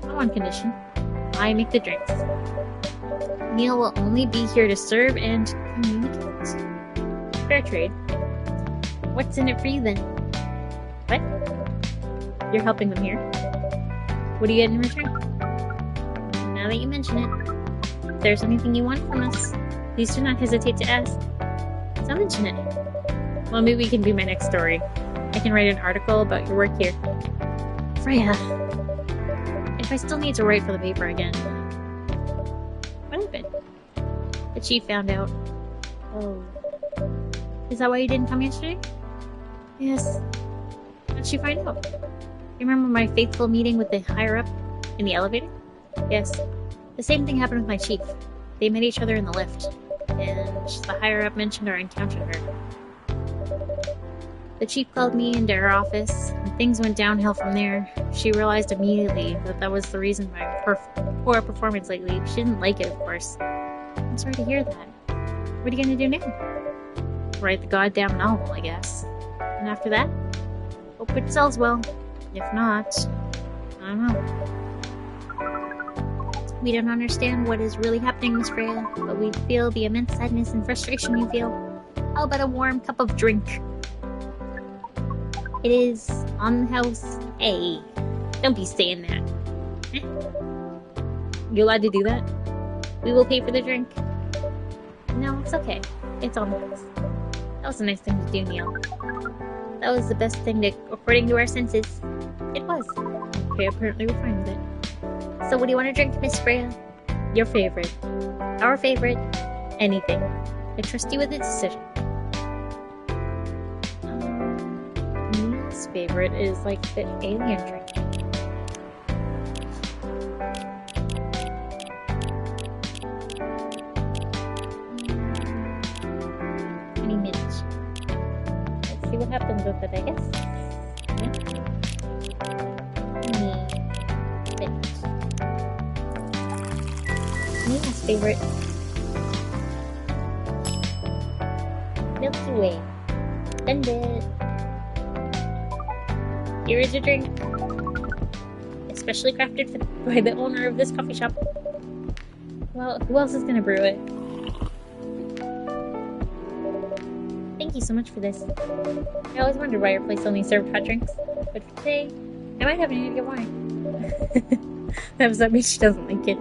On one condition. I make the drinks. Neil will only be here to serve and communicate. Fair trade. What's in it for you then? What? You're helping them here? What do you get in return? Now that you mention it, if there's anything you want from us, please do not hesitate to ask. So mention it. Well, maybe we can do my next story. I can write an article about your work here. Freya, if I still need to write for the paper again. What happened? The chief found out. Oh. Is that why you didn't come yesterday? Yes. How'd she find out? You remember my fateful meeting with the higher-up in the elevator? Yes. The same thing happened with my chief. They met each other in the lift, and the higher-up mentioned our encounter with her. The chief called me into her office, and things went downhill from there. She realized immediately that that was the reason for my poor performance lately. She didn't like it, of course. I'm sorry to hear that. What are you gonna do now? Write the goddamn novel, I guess. And after that? Hope it sells well. If not, I don't know. We don't understand what is really happening, Miss Freya, but we feel the immense sadness and frustration you feel. How about a warm cup of drink? It is on the house. Hey, don't be saying that. You allowed to do that? We will pay for the drink. No, it's okay. It's on the house. That was a nice thing to do, Neil. That was the best thing according to our senses. It was. Okay, apparently we're fine with it. So what do you want to drink, Miss Freya? Your favorite. Our favorite. Anything. I trust you with the decision. Neil's favorite is like the alien drink. Any mint. Let's see what happens with it, I guess. Neil's favorite. Milky Way. Send it. Here is your drink. Especially crafted by the owner of this coffee shop. Well, who else is gonna brew it? Thank you so much for this. I always wondered why your place only served hot drinks. But for today, I might have an idea why. How does that mean she doesn't like it?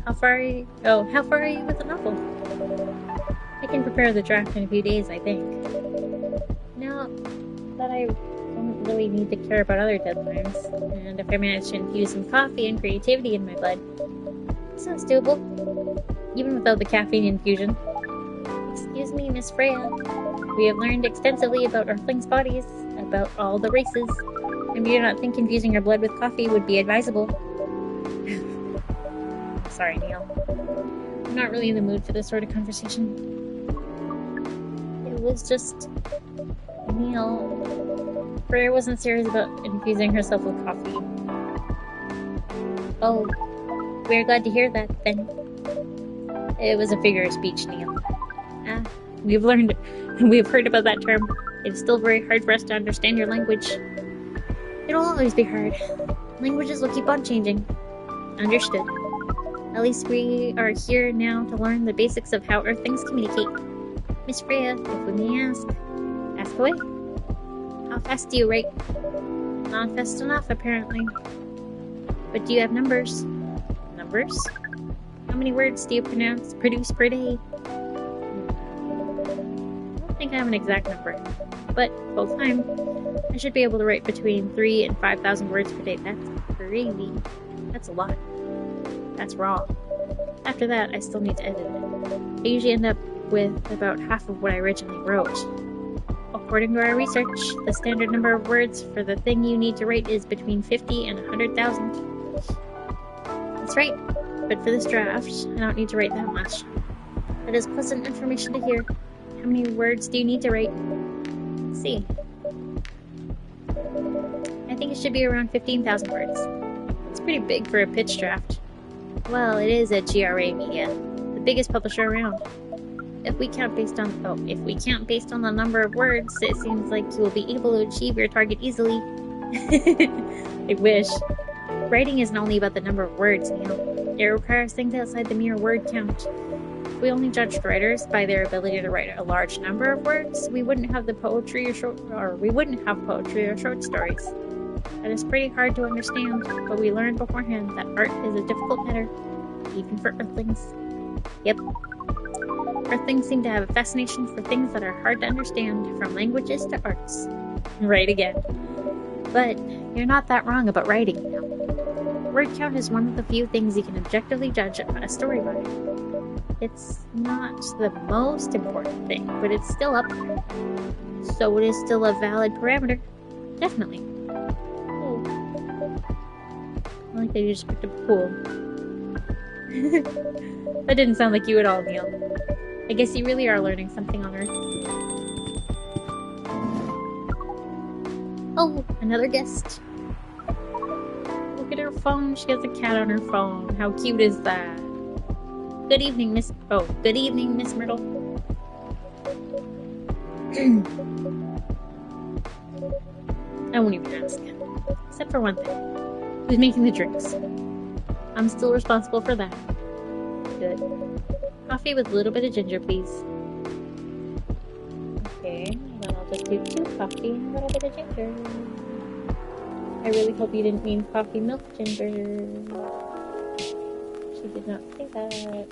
How far are you? Oh, how far are you with the novel? I can prepare the draft in a few days, I think. Now that I don't really need to care about other deadlines, and if I manage to infuse some coffee and creativity in my blood, sounds doable, even without the caffeine infusion. Excuse me, Miss Freya. We have learned extensively about Earthlings' bodies, about all the races, and we do not think infusing your blood with coffee would be advisable. Sorry, Neil. I'm not really in the mood for this sort of conversation. It was just... Neil... Freya wasn't serious about infusing herself with coffee. Oh, we're glad to hear that, then. It was a figure of speech, Neil. We've heard about that term. It's still very hard for us to understand your language. It'll always be hard. Languages will keep on changing. Understood. At least we are here now to learn the basics of how Earthlings communicate. Miss Freya, if we may ask away. How fast do you write? Not fast enough, apparently. But do you have numbers? Numbers? How many words do you produce per day? I don't think I have an exact number, but full time, I should be able to write between 3,000 and 5,000 words per day. That's crazy. That's a lot. That's raw. After that, I still need to edit it. I usually end up with about half of what I originally wrote. According to our research, the standard number of words for the thing you need to write is between 50 and 100,000. That's right, but for this draft, I don't need to write that much. That is pleasant information to hear. How many words do you need to write? Let's see. I think it should be around 15,000 words. It's pretty big for a pitch draft. Well, it is at GRA Media, the biggest publisher around. If we count based on the number of words, it seems like you will be able to achieve your target easily. I wish. Writing isn't only about the number of words, Neil. It requires things outside the mere word count. If we only judged writers by their ability to write a large number of words, we wouldn't have poetry or short stories. That is pretty hard to understand, but we learned beforehand that art is a difficult matter, even for Earthlings. Yep. Earthlings seem to have a fascination for things that are hard to understand, from languages to arts. Right again. But you're not that wrong about writing, you know. Word count is one of the few things you can objectively judge a story by. It's not the most important thing, but it's still up there. So it is still a valid parameter. Definitely. Cool. I like that you just picked up cool. That didn't sound like you at all, Neil. I guess you really are learning something on Earth. Oh, another guest. Look at her phone. She has a cat on her phone. How cute is that? Good evening, Miss... Oh, good evening, Miss Myrtle. I won't even ask. Except for one thing. Who's making the drinks? I'm still responsible for that. Good. Coffee with a little bit of ginger, please. Okay, then I'll just do 2 coffee and a little bit of ginger. I really hope you didn't mean coffee milk ginger. She did not say that.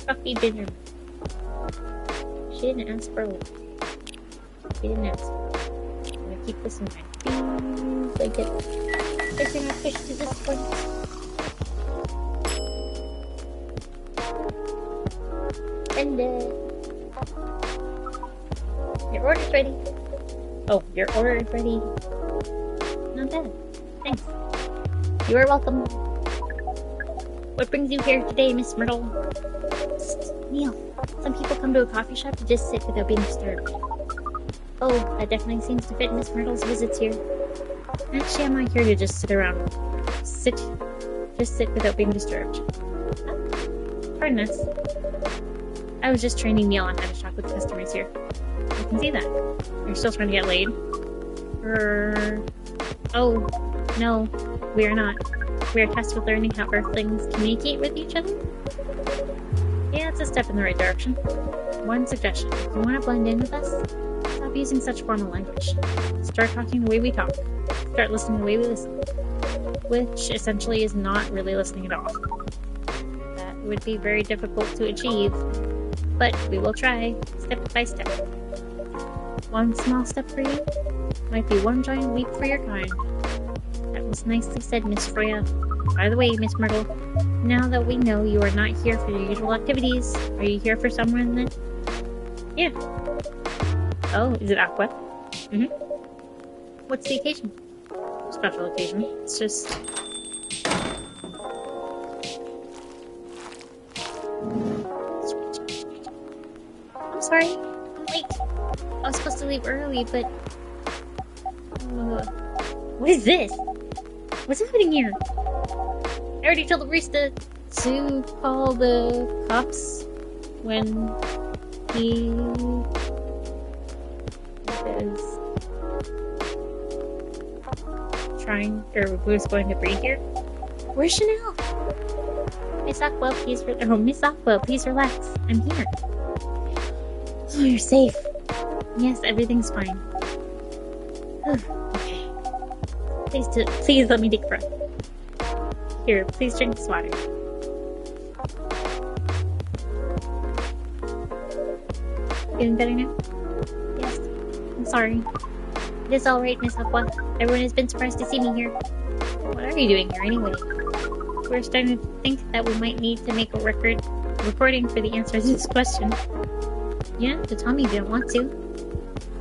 Coffee ginger. She didn't ask for it. She didn't ask for it. I'm gonna keep this in mind. Like it. If you're not pushed to this point. Send it. Your order's ready. Oh, your order is ready. Not bad. Thanks. You are welcome. What brings you here today, Miss Myrtle? Psst, Neil. Some people come to a coffee shop to just sit without being disturbed. Oh, that definitely seems to fit Miss Myrtle's visits here. Actually, I'm not here to just sit around. Just sit without being disturbed. Pardon us. I was just training Neil on how to talk with customers here. I can see that. You're still trying to get laid? Oh, no, we are not. We are tasked with learning how Earthlings communicate with each other? Yeah, it's a step in the right direction. one suggestion. If you want to blend in with us, stop using such formal language. Start talking the way we talk. Start listening the way we listen. Which essentially is not really listening at all. That would be very difficult to achieve, but we will try, step by step. One small step for you might be one giant leap for your kind. That was nicely said, Miss Freya. By the way, Miss Myrtle, now that we know you are not here for your usual activities, are you here for someone then? Yeah. Oh, is it Aqua? Mm-hmm. What's the occasion? Special occasion. It's just... I'm sorry. I'm late. I was supposed to leave early, but... what is this? What's happening here? I already told the barista to call the cops when he was trying, or was going to breed here. Where's Chanel? Miss Aqua, please relax. I'm here. Oh, you're safe. Yes, everything's fine. Okay. Please let me take a breath. Here, please drink this water. Feeling better now? Yes. I'm sorry. It is alright, Miss Aqua. Everyone has been surprised to see me here. What are you doing here anyway? We're starting to think that we might need to make a recording for the answer to this question. Yeah, to tell me you didn't want to.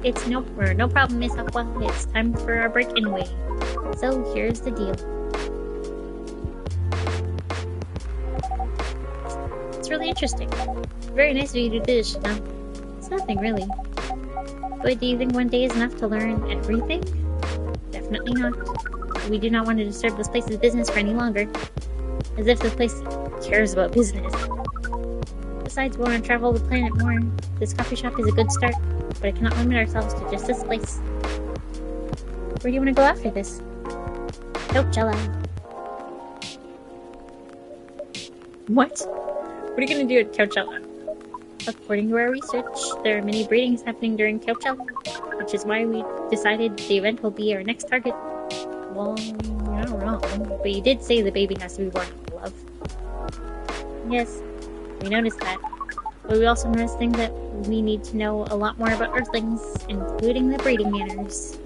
It's no problem, Miss Aqua. It's time for our break anyway. So here's the deal. It's really interesting. Very nice of you to do this, Chanel. It's nothing really. But do you think one day is enough to learn everything? Definitely not. We do not want to disturb this place's business for any longer. As if this place cares about business. Besides, we want to travel the planet more. This coffee shop is a good start, but I cannot limit ourselves to just this place. Where do you want to go after this? Coachella. What? What are you going to do at Coachella? According to our research, there are many breedings happening during Coachella, which is why we decided the event will be our next target. Well, you're not wrong, but you did say the baby has to be born with love. Yes, we noticed that. But we also noticed things that we need to know a lot more about Earthlings, including the breeding manners.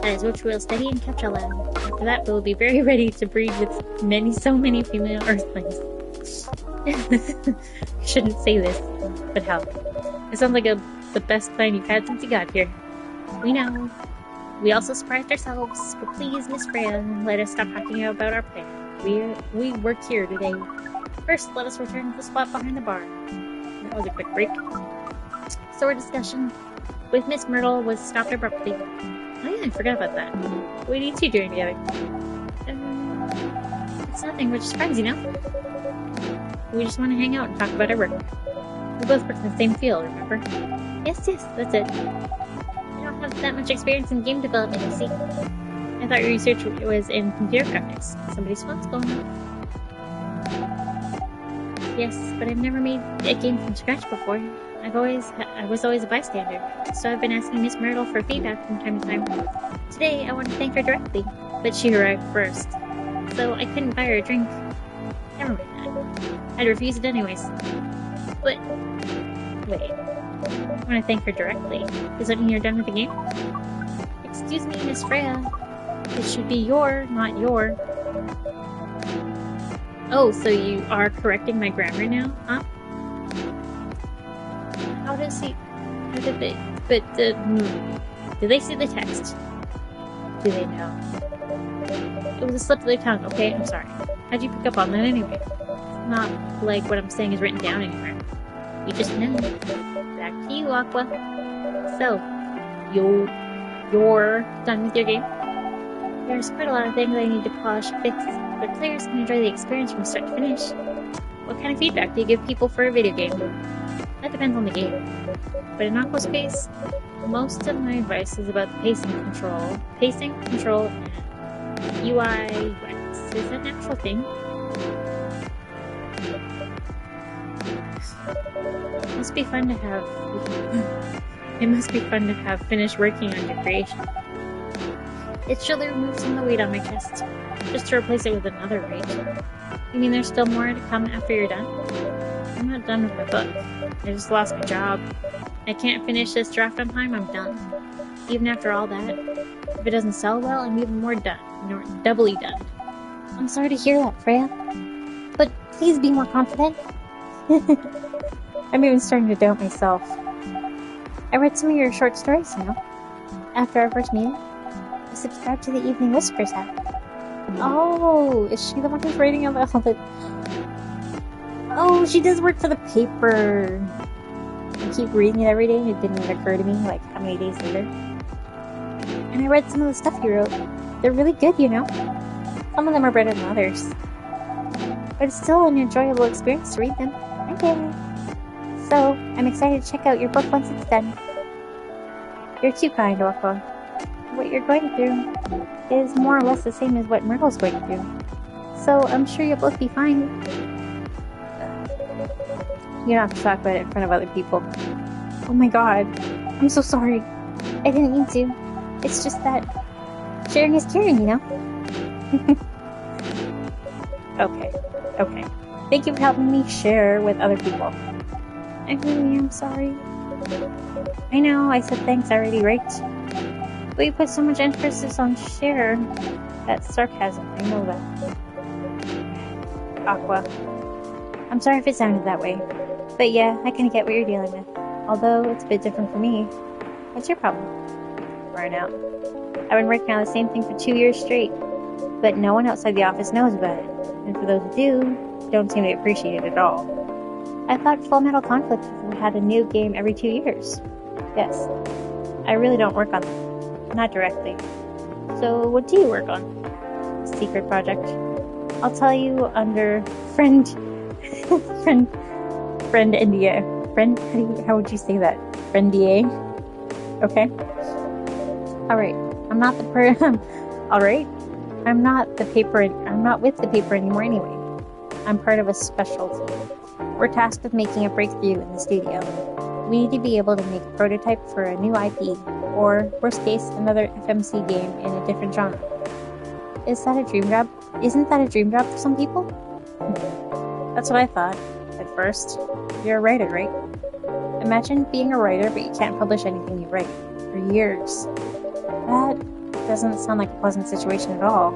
That is which we will study in Coachella. After that, we will be very ready to breed with so many female Earthlings. I shouldn't say this, but hell. It sounds like the best plan you've had since you got here. We know. We also surprised ourselves, but please, Miss Freya, let us stop talking about our plan. We work here today. First, let us return to the spot behind the bar. That was a quick break. So our discussion with Miss Myrtle was stopped abruptly. Oh yeah, I forgot about that. What are you two doing together? It's nothing, we're just friends, you know? We just want to hang out and talk about our work. We both work in the same field, remember? Yes, that's it. I don't have that much experience in game development, you see. I thought your research was in computer graphics. Somebody's phone's going on. Yes, but I've never made a game from scratch before. I was always a bystander, so I've been asking Miss Myrtle for feedback from time to time. Today, I want to thank her directly, but she arrived first, so I couldn't buy her a drink. Never mind that. I'd refuse it anyways. But wait, I want to thank her directly. Does that mean you're done with the game? Excuse me, Miss Freya. It should be your, not your. Oh, so you are correcting my grammar now, huh? How did they, do they see the text? Do they know? It was a slip of their tongue, okay? I'm sorry. How'd you pick up on that anyway? It's not like what I'm saying is written down anywhere. You just know. Back to you, Aqua. So, you're done with your game? There's quite a lot of things I need to polish and fix, but players can enjoy the experience from start to finish. What kind of feedback do you give people for a video game? That depends on the game. But in Aqua's case, most of my advice is about the pacing control, and UI UX. Is that an actual thing? It must be fun to have. It must be fun to have finished working on your creation. It surely removed some of the weight on my chest, just to replace it with another weight. You mean there's still more to come after you're done? I'm not done with my book. I just lost my job. I can't finish this draft on time, I'm done. Even after all that, if it doesn't sell well, I'm even more done. Doubly done. I'm sorry to hear that, Freya. But please be more confident. I'm even starting to doubt myself. I read some of your short stories, after our first meeting. I subscribed to the Evening Whispers app. Oh, is she the one who's writing all the... Oh, she does work for the paper. I keep reading it every day and it didn't even occur to me, like, how many days later. And I read some of the stuff you wrote. They're really good, Some of them are better than others. But it's still an enjoyable experience to read them. Okay. So, I'm excited to check out your book once it's done. You're too kind, Aqua. What you're going through is more or less the same as what Myrtle's going through. So, I'm sure you'll both be fine. You don't have to talk about it in front of other people. Oh my god. I'm so sorry. I didn't mean to. It's just that sharing is caring, Okay. Thank you for helping me share with other people. I really am sorry. I know, I said thanks already, right? But you put so much emphasis on share. That's sarcasm, I know that. Aqua. I'm sorry if it sounded that way. But yeah, I kinda get what you're dealing with. Although, it's a bit different for me. What's your problem? Burnout. I've been working on the same thing for 2 years straight. But no one outside the office knows about it. And for those who do, don't seem to appreciate it at all. I thought Fullmetal Conflict had a new game every 2 years. Yes. I really don't work on them. Not directly. So, what do you work on? Secret project. I'll tell you under friend NDA. How would you say that? Friend DA? Okay. Alright. I'm not Alright. I'm not with the paper anymore anyway. I'm part of a special team. We're tasked with making a breakthrough in the studio. We need to be able to make a prototype for a new IP, or, worst case, another FMC game in a different genre. Isn't that a dream job for some people? That's what I thought, at first. You're a writer, right? Imagine being a writer, but you can't publish anything you write, for years. That doesn't sound like a pleasant situation at all.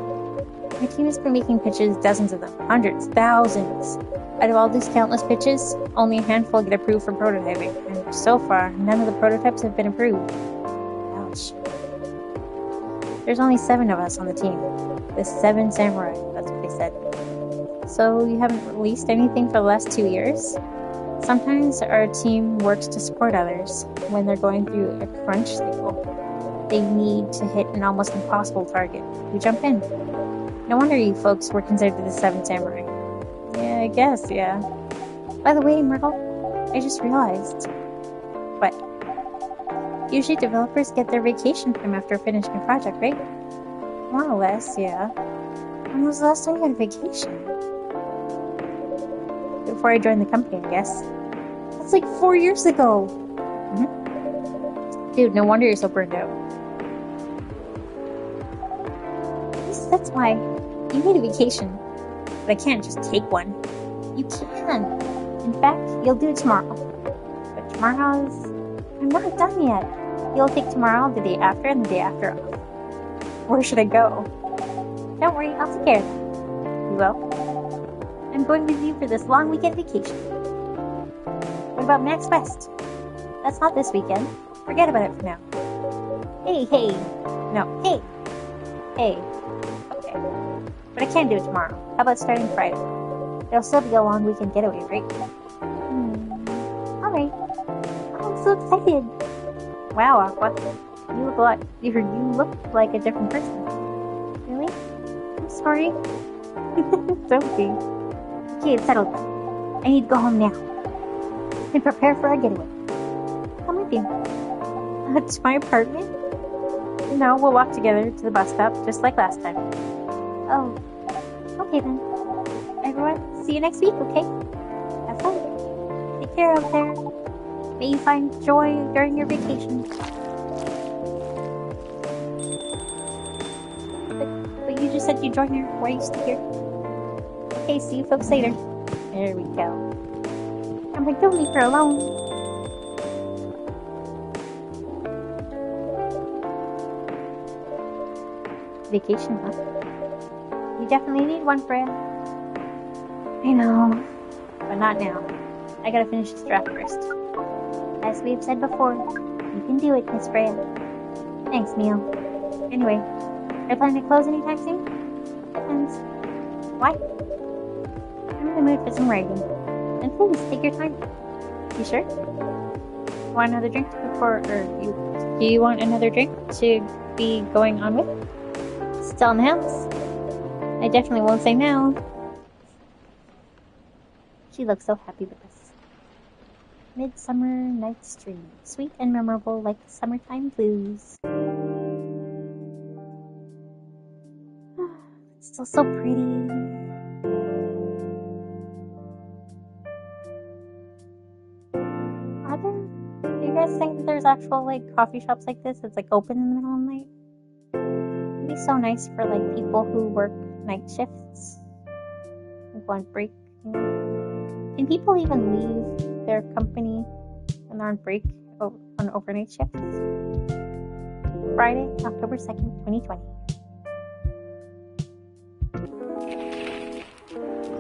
My team has been making pitches, dozens of them, hundreds, thousands. Out of all these countless pitches, only a handful get approved for prototyping, and so far, none of the prototypes have been approved. Ouch. There's only 7 of us on the team. The 7 samurai, that's what they said. So you haven't released anything for the last 2 years? Sometimes our team works to support others when they're going through a crunch cycle. They need to hit an almost impossible target. We jump in. No wonder you folks were considered the 7 samurai. Yeah, I guess, yeah. By the way, Myrtle, I just realized. What? Usually developers get their vacation time after finishing a project, right? More or less, yeah. When was the last time you had a vacation? Before I joined the company, I guess. That's like 4 years ago! Dude, no wonder you're so burned out. That's why you need a vacation. But I can't just take one. You can. In fact, you'll do it tomorrow. But I'm not done yet. You'll take tomorrow, the day after, and the day after off. Where should I go? Don't worry, I'll take care of that. You will? I'm going with you for this long weekend vacation. What about Max West? That's not this weekend. Forget about it for now. Hey. No, hey. Okay. But I can't do it tomorrow. How about starting Friday? There'll still be a long weekend getaway, right? Alright. I'm so excited. Wow, Aqua. You look like a different person. Really? I'm sorry. Don't be. Okay, it's settled. I need to go home now. And prepare for our getaway. Come with you. To my apartment? No, we'll walk together to the bus stop, just like last time. Oh. Okay then. Everyone, see you next week, okay? Have fun. Take care out there. May you find joy during your vacation. But you just said you joined her. Why are you still here? Okay, see you folks later. There we go. I'm like, don't leave her alone. Vacation, huh? You definitely need one, Freya. I know, but not now. I gotta finish this draft first. As we've said before, you can do it, Miss Freya. Thanks, Neil. Anyway, are you planning to close anytime soon? Depends. Why? I'm in the mood for some writing. And please, take your time. You sure? Want another drink before, do you want another drink to be going on with? Still in the house? I definitely won't say no. She looks so happy with us. Midsummer Night's Dream. Sweet and memorable like the summertime blues. It's still so pretty. Do you guys think that there's actual coffee shops like this that's open in the middle of the night? It'd be so nice for people who work night shifts, go on break. Can people even leave their company when they're on break on overnight shifts? Friday, October 2nd, 2020.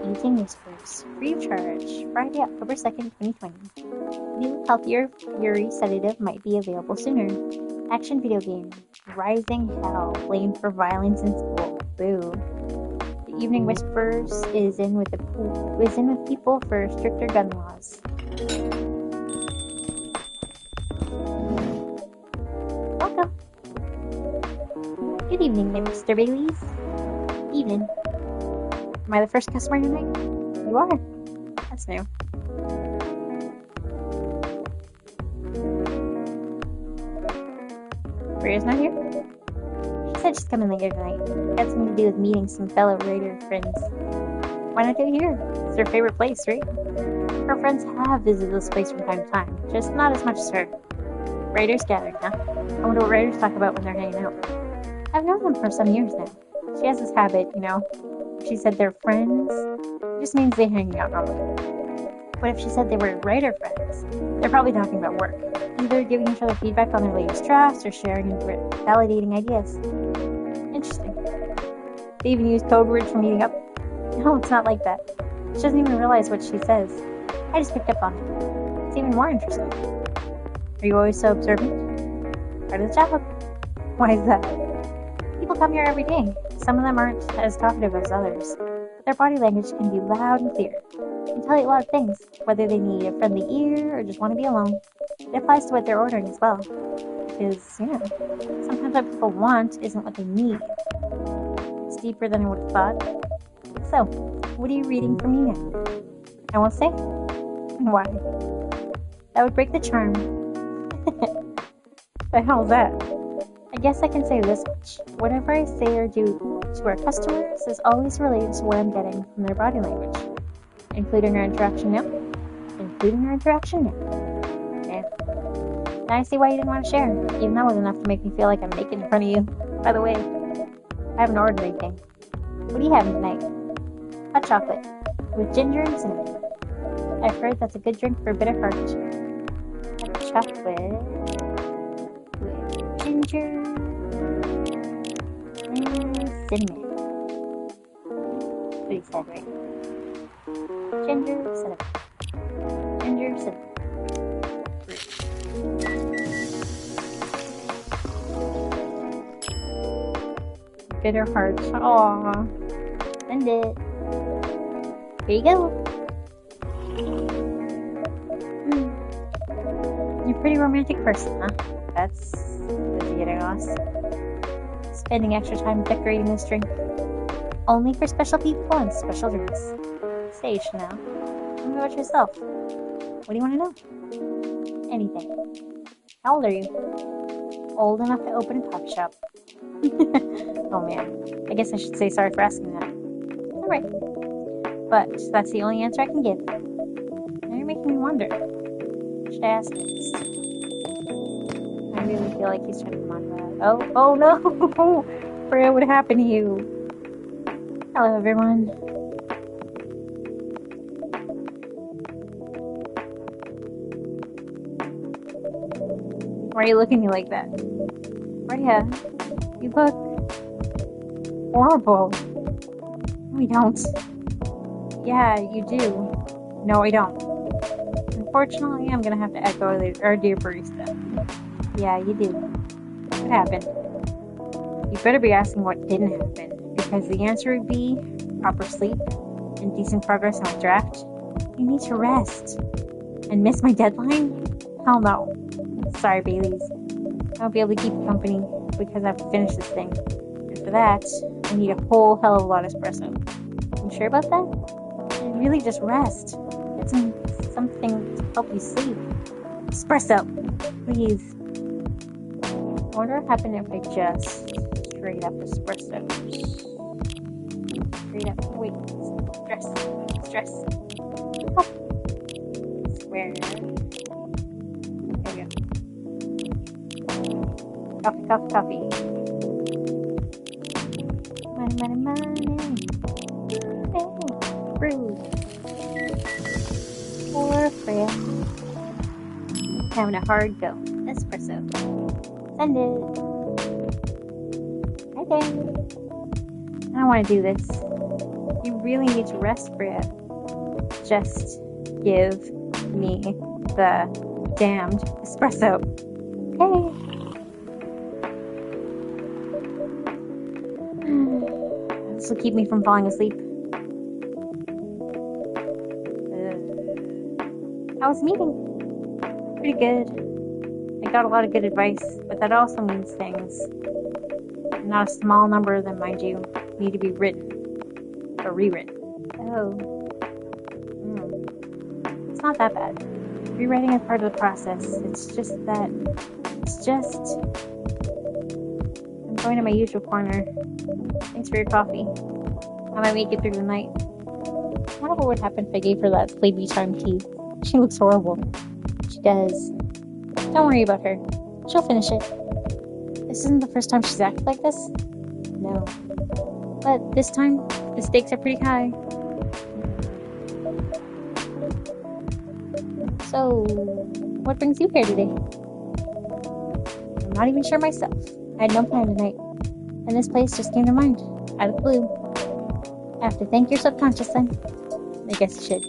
Eating Whispers, free of charge. Friday, October 2nd, 2020. New healthier Fury sedative might be available sooner. Action video game. Rising Hell, blamed for violence in school. Boo. The Evening Whispers is in with people for stricter gun laws. Welcome. Good evening, Mr. Baileys. Evening. Am I the first customer tonight? You are. That's new. Freya's not here? She said she's coming later tonight. Got something to do with meeting some fellow Raider friends. Why not do it here? It's her favorite place, right? Her friends have visited this place from time to time, just not as much as her. Raiders gathering, huh? I wonder what Raiders talk about when they're hanging out. I've known them for some years now. She has this habit, If she said they're friends, it just means they hang out normally. But if she said they were Raider friends, they're probably talking about work. Either giving each other feedback on their latest drafts or sharing and validating ideas. Interesting. They even use code words for meeting up. No, it's not like that. She doesn't even realize what she says. I just picked up on it. It's even more interesting. Are you always so observant? Part of the job. Why is that? People come here every day. Some of them aren't as talkative as others, but their body language can be loud and clear. They can tell you a lot of things, whether they need a friendly ear or just want to be alone. It applies to what they're ordering as well. Because, sometimes what people want isn't what they need. It's deeper than I would have thought. So, what are you reading for me now? I won't say? Why? That would break the charm. The hell is that? I guess I can say this much. Whatever I say or do to our customers is always related to what I'm getting from their body language. Including our interaction now. Yeah. Now I see why you didn't want to share. Even that was enough to make me feel like I'm naked in front of you. By the way, I haven't ordered anything. What are you having tonight? Hot chocolate. With ginger and cinnamon. I've heard that's a good drink for a bitter heart. Hot chocolate. With ginger and cinnamon. What you said, right? Ginger, cinnamon. Ginger, cinnamon. Bitter heart. Aww. Send it. Here you go. You're a pretty romantic person, huh? That's getting lost. Spending extra time decorating this drink. Only for special people and special drinks. Say, Chanel. Tell me about yourself. What do you want to know? Anything. How old are you? Old enough to open a coffee shop. Oh man. I guess I should say sorry for asking that. Alright. But that's the only answer I can give. Very you're making me wonder. Should I ask next? I really feel like he's trying to come on that. Oh no! Freya, what happened to you? Hello, everyone. Why are you looking at me like that? Freya, you look horrible. No, you don't. Yeah, you do. No, I don't. Unfortunately, I'm gonna have to echo our dear barista. Yeah, you do. What happened? You better be asking what didn't happen, because the answer would be proper sleep and decent progress on my draft. You need to rest. And miss my deadline? Hell no. Sorry, Baileys. I won't be able to keep you company because I have to finish this thing. And for that, I need a whole hell of a lot of espresso. You sure about that? And really just rest. Get something to help you sleep. Espresso, please. I wonder what happened if I just straight up espresso. Straight up. Wait. Stress. Oh. I swear. There we go. Coffee. Money. Brew. Poor Freya. Having a hard go. Espresso. Send it. Hi there. I don't want to do this. You really need to rest, Freya. Just give me the damned espresso. Okay. This will keep me from falling asleep. How was the meeting? Pretty good. I got a lot of good advice, but that also means things. Not a small number of them, mind you, need to be written or rewritten. Oh. It's not that bad. Rewriting is part of the process. It's just I'm going to my usual corner. Thanks for your coffee. I might make it through the night. I wonder what would happen if I gave her that sleepy time tea. She looks horrible. She does. Don't worry about her. She'll finish it. This isn't the first time she's acted like this. No. But this time, the stakes are pretty high. So, what brings you here today? I'm not even sure myself. I had no plan tonight. And this place just came to mind. Out of the blue. I have to thank your subconscious then. I guess you should.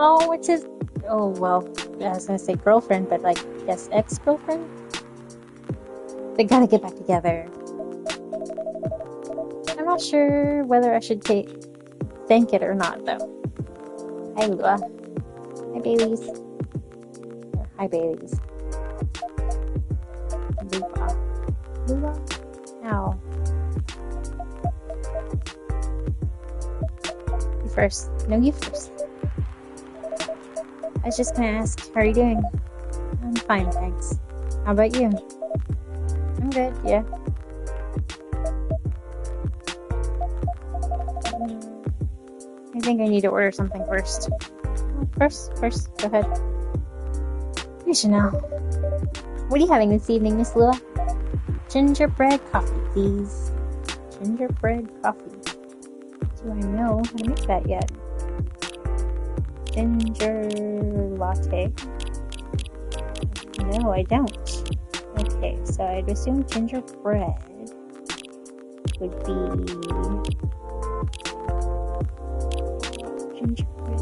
Oh, it's his... Oh, well, I was gonna say girlfriend, but yes, ex-girlfriend? They gotta get back together. I'm not sure whether I should thank it or not, though. Hi, Lua. Hi, Baileys. Hi, Baileys. Lua? Ow. You first. No, you first. I was just gonna ask, how are you doing? I'm fine, thanks. How about you? I'm good, yeah. I think I need to order something first. First, go ahead. You should know. What are you having this evening, Miss Lua? Gingerbread coffee, please. Gingerbread coffee. Do I know how to make that yet? Ginger latte? No, I don't. Okay, so I'd assume gingerbread would be... Gingerbread.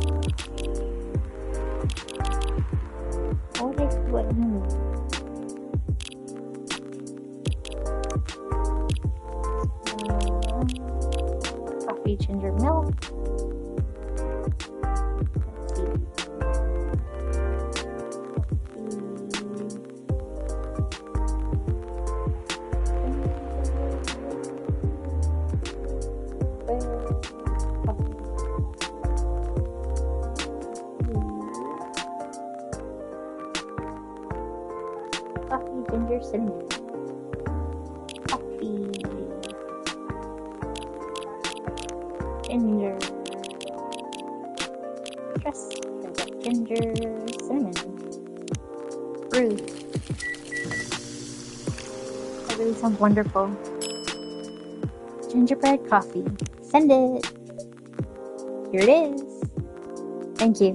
What would I do at home? Coffee, ginger milk. Coffee, ginger, cinnamon. Coffee. Ginger. ginger cinnamon. Ruth. That really sounds wonderful. Gingerbread coffee. Send it. Here it is. Thank you.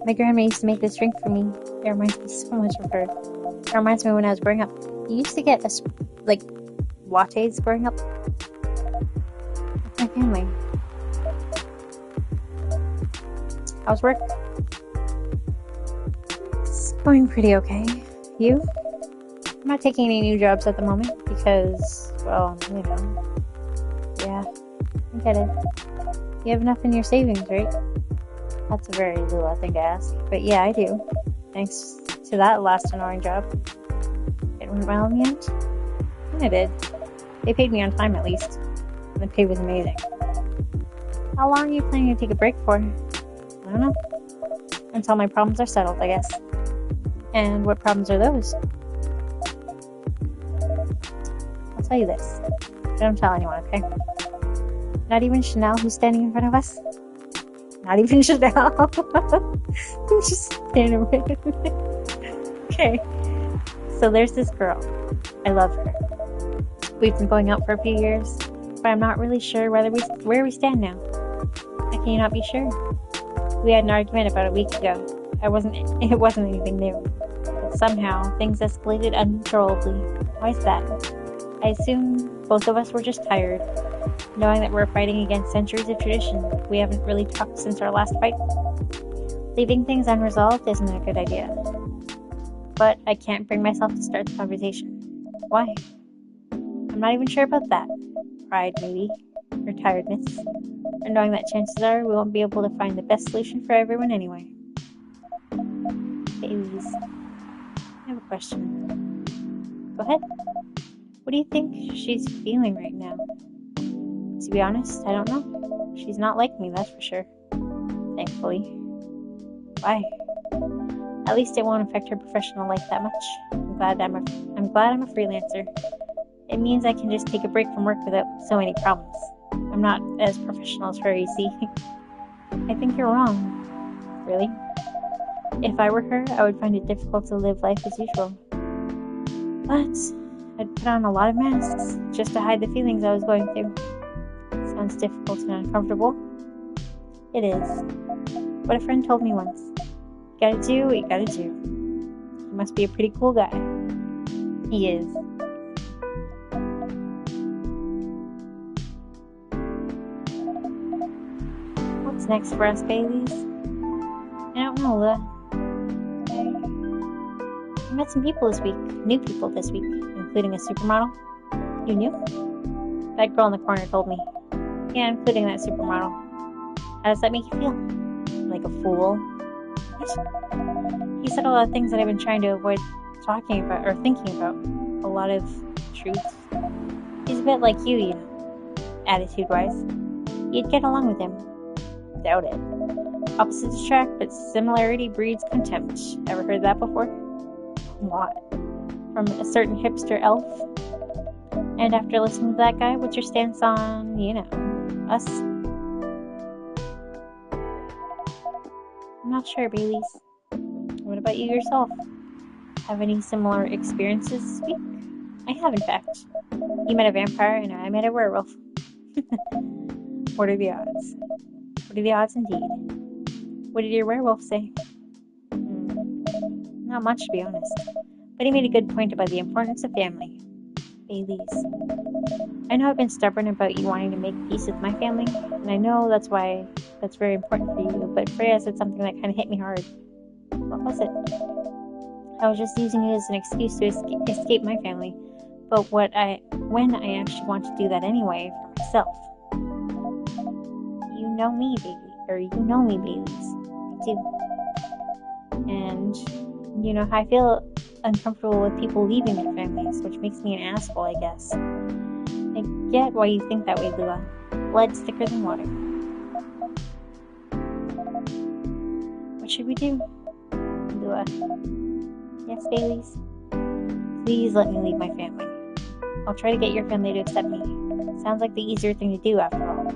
My grandma used to make this drink for me. It reminds me so much of her. It reminds me when I was growing up. You used to get lattes growing up with my family. How's work? It's going pretty okay. You? I'm not taking any new jobs at the moment because, well, yeah, I get it. You have enough in your savings, right? That's a very Lula thing to ask. But yeah, I do. Thanks to that last annoying job. It went well in the end. And it did. They paid me on time at least. And the pay was amazing. How long are you planning to take a break for? I don't know. Until my problems are settled, I guess. And what problems are those? I'll tell you this. Don't tell anyone, okay? Not even Chanel, who's standing in front of us? Not even Chanel. Just standing right there. Okay. So there's this girl. I love her. We've been going out for a few years, but I'm not really sure where we stand now. Can you not be sure? We had an argument about a week ago. It wasn't anything new. But somehow, things escalated uncontrollably. Why is that? I assume both of us were just tired, knowing that we're fighting against centuries of tradition. We haven't really talked since our last fight. Leaving things unresolved isn't a good idea. But I can't bring myself to start the conversation. Why? I'm not even sure about that. Pride, maybe. Or tiredness. And knowing that chances are we won't be able to find the best solution for everyone anyway. Hey, Elise. I have a question. Go ahead. What do you think she's feeling right now? To be honest, I don't know. She's not like me, that's for sure. Thankfully. Why? At least it won't affect her professional life that much. I'm glad I'm a freelancer. It means I can just take a break from work without so many problems. I'm not as professional as her, you see. I think you're wrong. Really? If I were her, I would find it difficult to live life as usual. But I'd put on a lot of masks just to hide the feelings I was going through. Sounds difficult and uncomfortable. It is. But a friend told me once, you gotta do what you gotta do. He must be a pretty cool guy. He is. What's next for us, Baileys? I don't know, Lula. I met some people this week. New people this week, including a supermodel. You knew? That girl in the corner told me. Yeah, including that supermodel. How does that make you feel? Like a fool? What? He said a lot of things that I've been trying to avoid talking about or thinking about. A lot of truth. He's a bit like you know, attitude-wise. You'd get along with him. Doubt it. Opposites attract, but similarity breeds contempt. Ever heard that before? A lot. From a certain hipster elf. And after listening to that guy, what's your stance on, us? I'm not sure, Baileys. What about you yourself? Have any similar experiences this week? I have, in fact. You met a vampire and I met a werewolf. What are the odds? What are the odds indeed? What did your werewolf say? Not much, to be honest. But he made a good point about the importance of family. Baileys. I know I've been stubborn about you wanting to make peace with my family, and I know that's why that's very important for you, but Freya said something that kind of hit me hard. What was it? I was just using it as an excuse to escape my family, but when I actually want to do that anyway for myself. You know me, Baileys. I do. And you know how I feel uncomfortable with people leaving their families, which makes me an asshole, I guess. I get why you think that way, Lua. Blood's thicker than water. What should we do? Lua. Yes, Baileys? Please let me leave my family. I'll try to get your family to accept me. Sounds like the easier thing to do, after all.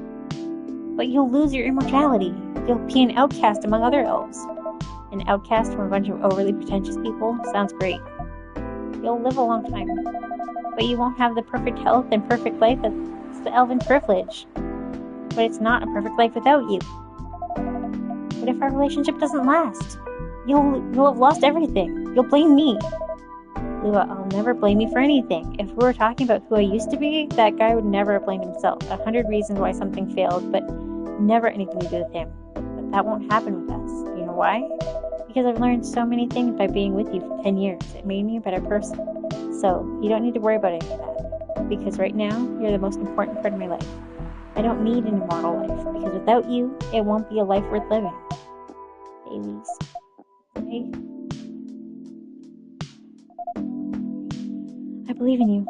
But you'll lose your immortality. You'll be an outcast among other elves. An outcast from a bunch of overly pretentious people sounds great. You'll live a long time. But you won't have the perfect health and perfect life that's the elven privilege. But it's not a perfect life without you. What if our relationship doesn't last? You'll have lost everything. You'll blame me. Lua, I'll never blame you for anything. If we were talking about who I used to be, that guy would never have blamed himself. 100 reasons why something failed, but never anything to do with him. But that won't happen with us. You know why? Because I've learned so many things by being with you for 10 years. It made me a better person. So, you don't need to worry about any of that. Because right now, you're the most important part of my life. I don't need an immortal life, because without you, it won't be a life worth living. Babies. Hey? I believe in you.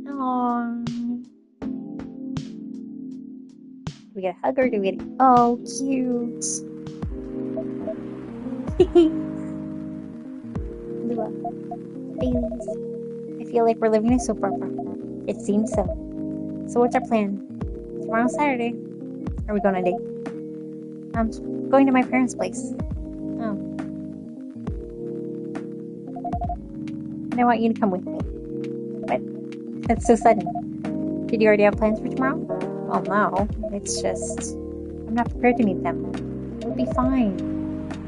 Aww. Do we get a hug or do we get a... Oh, cute. Lua. Babies. I feel like we're living a soap opera. It seems so. So what's our plan? Tomorrow's Saturday. Are we going on a date? I'm going to my parents' place. Oh. And I want you to come with me. What? That's so sudden. Did you already have plans for tomorrow? Oh no. It's just... I'm not prepared to meet them. It'll be fine.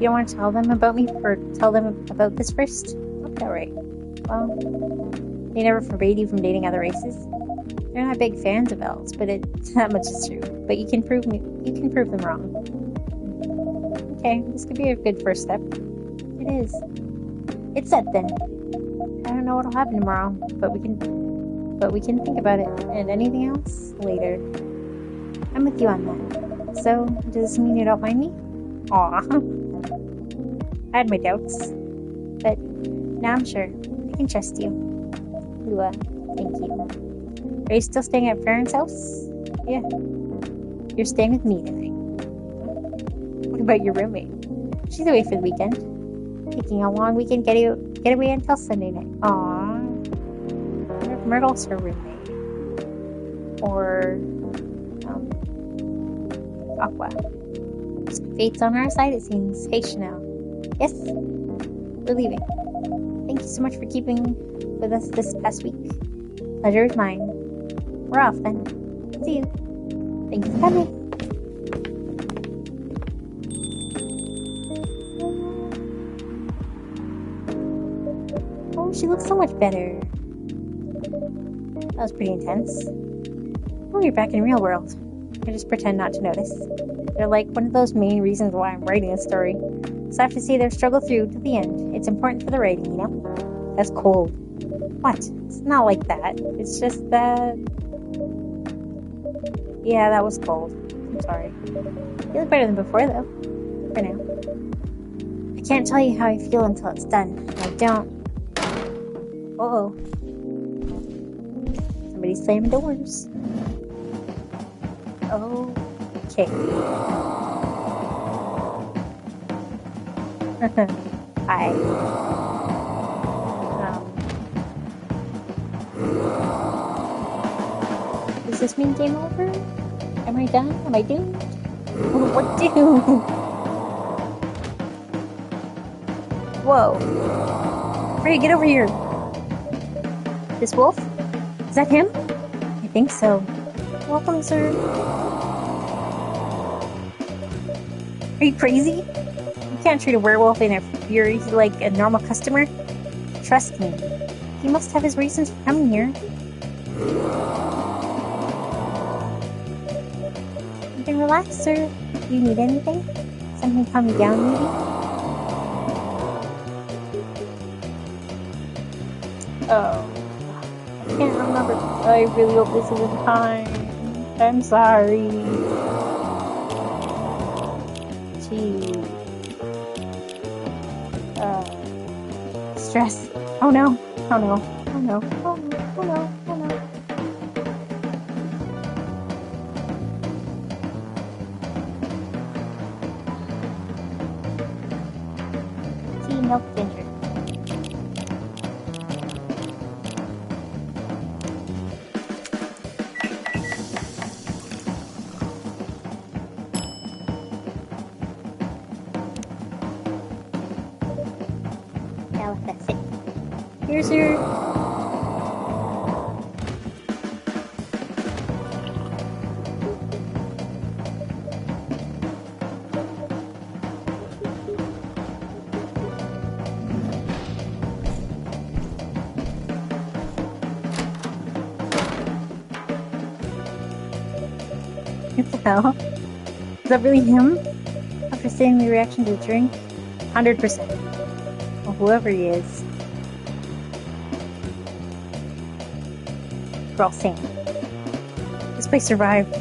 You don't want to tell them about me or tell them about this first? Okay, alright. Well, they never forbade you from dating other races. They're not big fans of elves, but that much is true. But you can prove them wrong. Okay, this could be a good first step. It is. It's set then. I don't know what'll happen tomorrow, but we can think about it. And anything else later. I'm with you on that. So, does this mean you don't mind me? Aw. I had my doubts. But now I'm sure. I can trust you. Lua, thank you. Are you still staying at Farron's house? Yeah. You're staying with me tonight. What about your roommate? She's away for the weekend. Taking a long weekend getaway until Sunday night. Aww. I wonder if Myrtle's her roommate. Or, Aqua. Fate's on our side, it seems. Hey, Chanel. Yes? We're leaving. Thank you so much for keeping with us this past week. Pleasure is mine. We're off then. See you. Thanks for coming. Oh, she looks so much better. That was pretty intense. Oh, you're back in real world. I just pretend not to notice. They're like one of those main reasons why I'm writing a story. So I have to see their struggle through to the end. It's important for the writing, you know? That's cold. What? It's not like that. It's just that... Yeah, that was cold. I'm sorry. You look better than before, though. For now. I can't tell you how I feel until it's done. I don't... Uh-oh. Somebody's slamming doors. Okay. Hi. Does this mean game over? Am I done? Am I doomed? What do? Whoa. Frey, get over here. This wolf? Is that him? I think so. Welcome, sir. Are you crazy? You can't treat a werewolf in a fury like a normal customer. Trust me. He must have his reasons for coming here. You can relax, sir. Do you need anything? Something to calm you down, maybe? Oh. I can't remember. I really hope this isn't time. I'm sorry. Gee. Stress. Oh no. Oh no. Oh no. Oh no. Oh no. Oh no. Tea, milk, ginger. Here's your... What the hell? Is that really him? After seeing the reaction to the drink? 100%. Well, whoever he is. Girl, Sam. This place survived.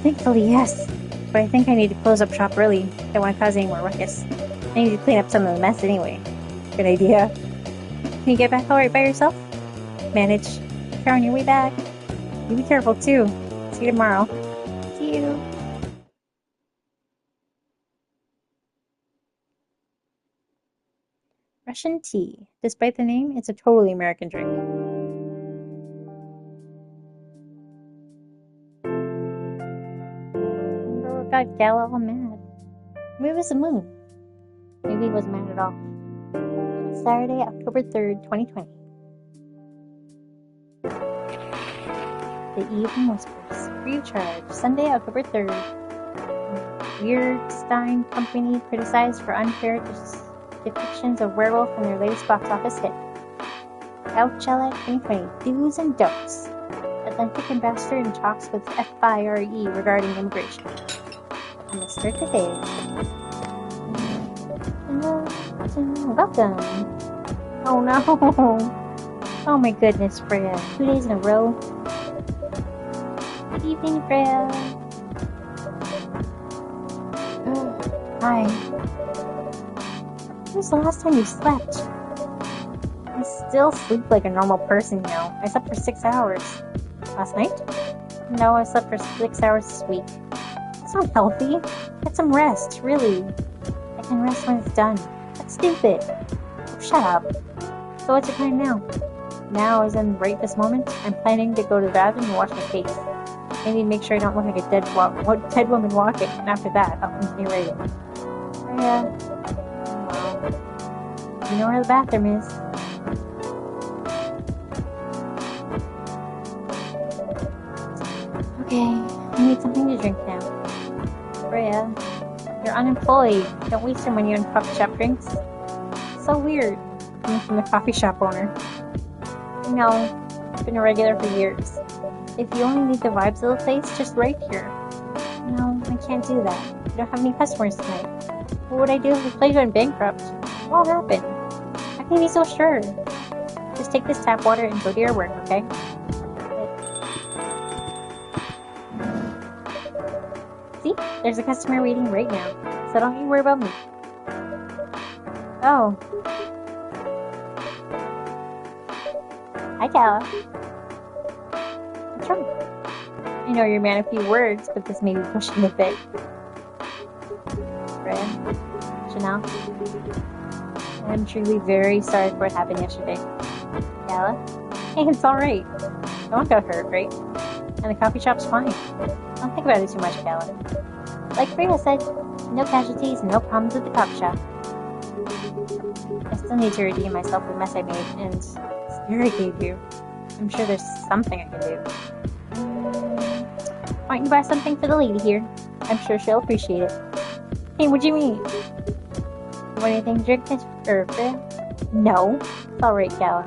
Thankfully, yes. But I think I need to close up shop early if I don't want to cause any more ruckus. I need to clean up some of the mess anyway. Good idea. Can you get back alright by yourself? Manage. Car on your way back. You be careful too. See you tomorrow. See you. Russian tea. Despite the name, it's a totally American drink. Oh, got Gala all mad. Maybe it was the moon. Maybe he wasn't mad at all. Saturday, October 3rd, 2020. The Evening Whispers. Free of charge. Sunday, October 3rd. Weirdstein Company criticized for unfair depictions of werewolf in their latest box office hit. Coachella 2020. Do's and don'ts. Atlantic ambassador in talks with FIRE regarding immigration. And let's start the day. Welcome. Oh no. Oh my goodness, Freya. 2 days in a row. Good evening, Freya. Hi. When was the last time you slept? I still sleep like a normal person, you know. I slept for 6 hours. Last night? No, I slept for 6 hours this week. That's not healthy. Get some rest, really. I can rest when it's done. That's stupid. Oh, shut up. So what's your plan now? Now, as in right this moment, I'm planning to go to the bathroom and wash my face. I need to make sure I don't look like a dead woman walking, and after that, I'll continue writing. Freya. Wow. You know where the bathroom is. Okay, I need something to drink now. Freya, you're unemployed. Don't waste your money on coffee shop drinks. So weird, coming from the coffee shop owner. No, I've been a regular for years. If you only need the vibes of the place, just right here. No, I can't do that. We don't have any customers tonight. What would I do if the place went bankrupt? What will happen? How can you be so sure? Just take this tap water and go to your work, okay? See? There's a customer waiting right now, so don't you worry about me. Oh. Hi, Gala. What's wrong? I know you're a man of few words, but this may be pushing a bit. Freya, Chanel, I'm truly very sorry for what happened yesterday. Gala? Hey, it's alright. No one got hurt, right? And the coffee shop's fine. Don't think about it too much, Gala. Like Freya said, no casualties, no problems with the coffee shop. I still need to redeem myself for the mess I made, and the scare I gave you. I'm sure there's something I can do. Why don't you buy something for the lady here? I'm sure she'll appreciate it. Hey, what do you mean? You want anything to drink, Freya? No. It's alright, Gala.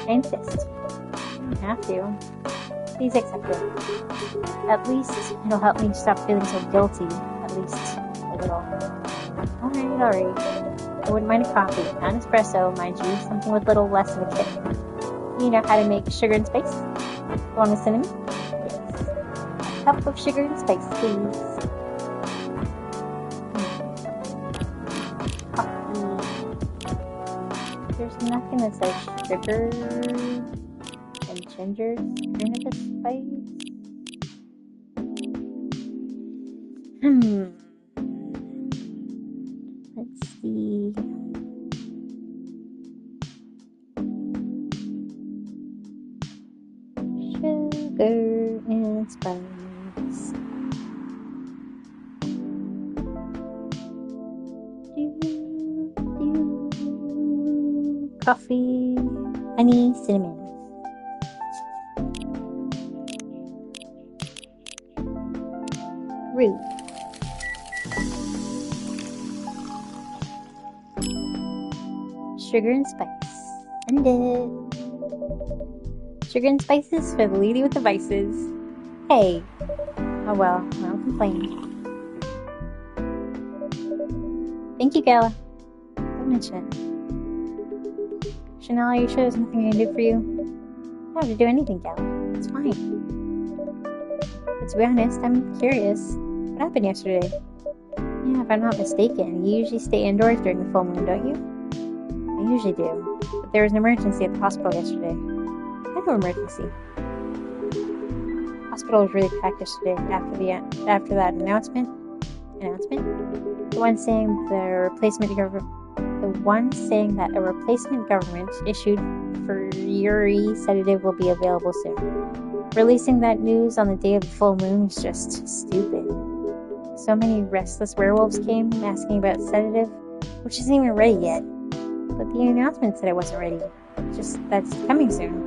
I insist. You don't have to. Please accept it. At least it'll help me stop feeling so guilty. At least a little. Alright. I wouldn't mind a coffee. Not an espresso, mind you. Something with a little less of a kick. You know how to make sugar and spice? You want a cinnamon? Yes. A cup of sugar and spice, please. Coffee. There's nothing that says sugar and ginger strain of the spice. Let's see. Sugar and spice. coffee, honey, cinnamon. Brew. Sugar and spice. Send it. Sugar and spices for the lady with the vices. Hey. Oh well, I don't complain. Thank you, Gala. Don't mention it. Chanel, are you sure there's nothing I can do for you? I don't have to do anything, Gala. It's fine. But to be honest, I'm curious. What happened yesterday? Yeah, if I'm not mistaken, you usually stay indoors during the full moon, don't you? I usually do. But there was an emergency at the hospital yesterday. What kind of emergency? The hospital was really packed yesterday after that announcement? The one saying that a replacement government issued for Yuri sedative will be available soon. Releasing that news on the day of the full moon was just stupid. So many restless werewolves came asking about sedative, which isn't even ready yet. But the announcement said it wasn't ready. Just that's coming soon.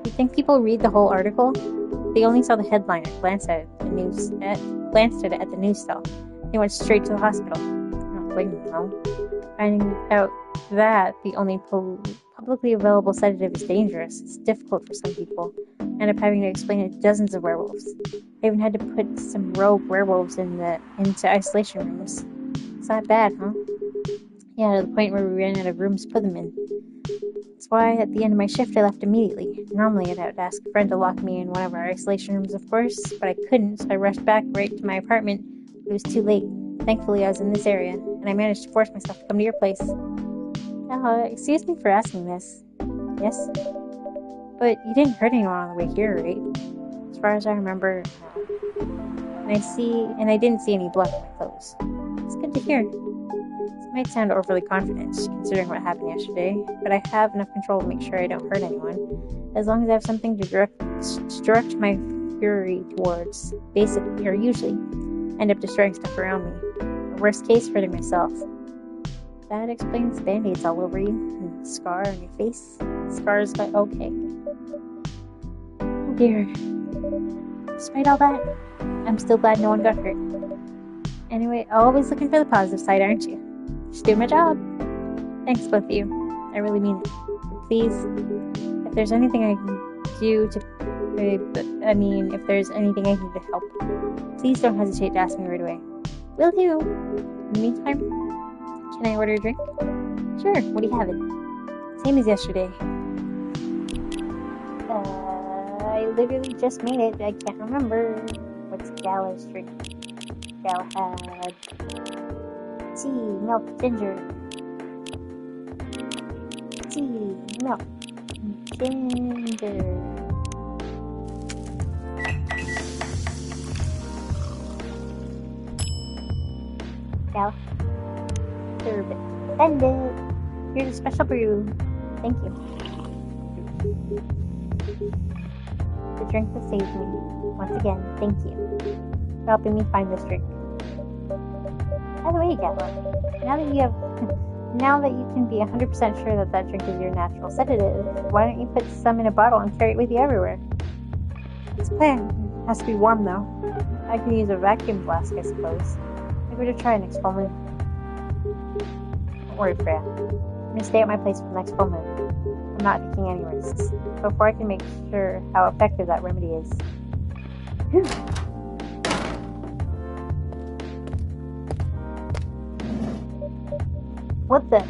You think people read the whole article? They only saw the headline and glanced at it at the news stall. They went straight to the hospital. I don't blame them, though. Finding out that the only publicly available sedative is dangerous. It's difficult for some people. End up having to explain it to dozens of werewolves. I even had to put some rogue werewolves into isolation rooms. It's not bad, huh? Yeah, to the point where we ran out of rooms to put them in. That's why at the end of my shift I left immediately. Normally I'd have to ask a friend to lock me in one of our isolation rooms, of course, but I couldn't, so I rushed back right to my apartment. It was too late. Thankfully I was in this area, and I managed to force myself to come to your place. Excuse me for asking this. Yes? But you didn't hurt anyone on the way here, right? As far as I remember, no. And I didn't see any blood on my clothes. It's good to hear. This might sound overly confident, considering what happened yesterday, but I have enough control to make sure I don't hurt anyone, as long as I have something to direct my fury towards. Basically, or usually, end up destroying stuff around me. Or worst case, hurting myself. That explains band-aids all over you, and the scar on your face. Scars, but okay. Oh dear. Despite all that, I'm still glad no one got hurt. Anyway, always looking for the positive side, aren't you? Just doing my job. Thanks, both of you. I really mean it. But please, if there's anything I can do to... if there's anything I can do to help, please don't hesitate to ask me right away. Will do. In the meantime, can I order a drink? Sure, what do you have? Same as yesterday. I literally just made it. I can't remember. What's Gala's drink? Gala had tea, milk, ginger. Tea, milk, ginger. Gala. Serve it. Send it. Here's a special brew. Thank you. The drink that saved me. Once again, thank you for helping me find this drink. By the way, Gala, now that you can be 100% sure that drink is your natural sedative, why don't you put some in a bottle and carry it with you everywhere? It's planned. It has to be warm, though. I can use a vacuum flask, I suppose. Maybe to try next full moon. Don't worry, Freya. I'm going to stay at my place for the next full moon. I'm not taking any risks. Before I can make sure how effective that remedy is. What the?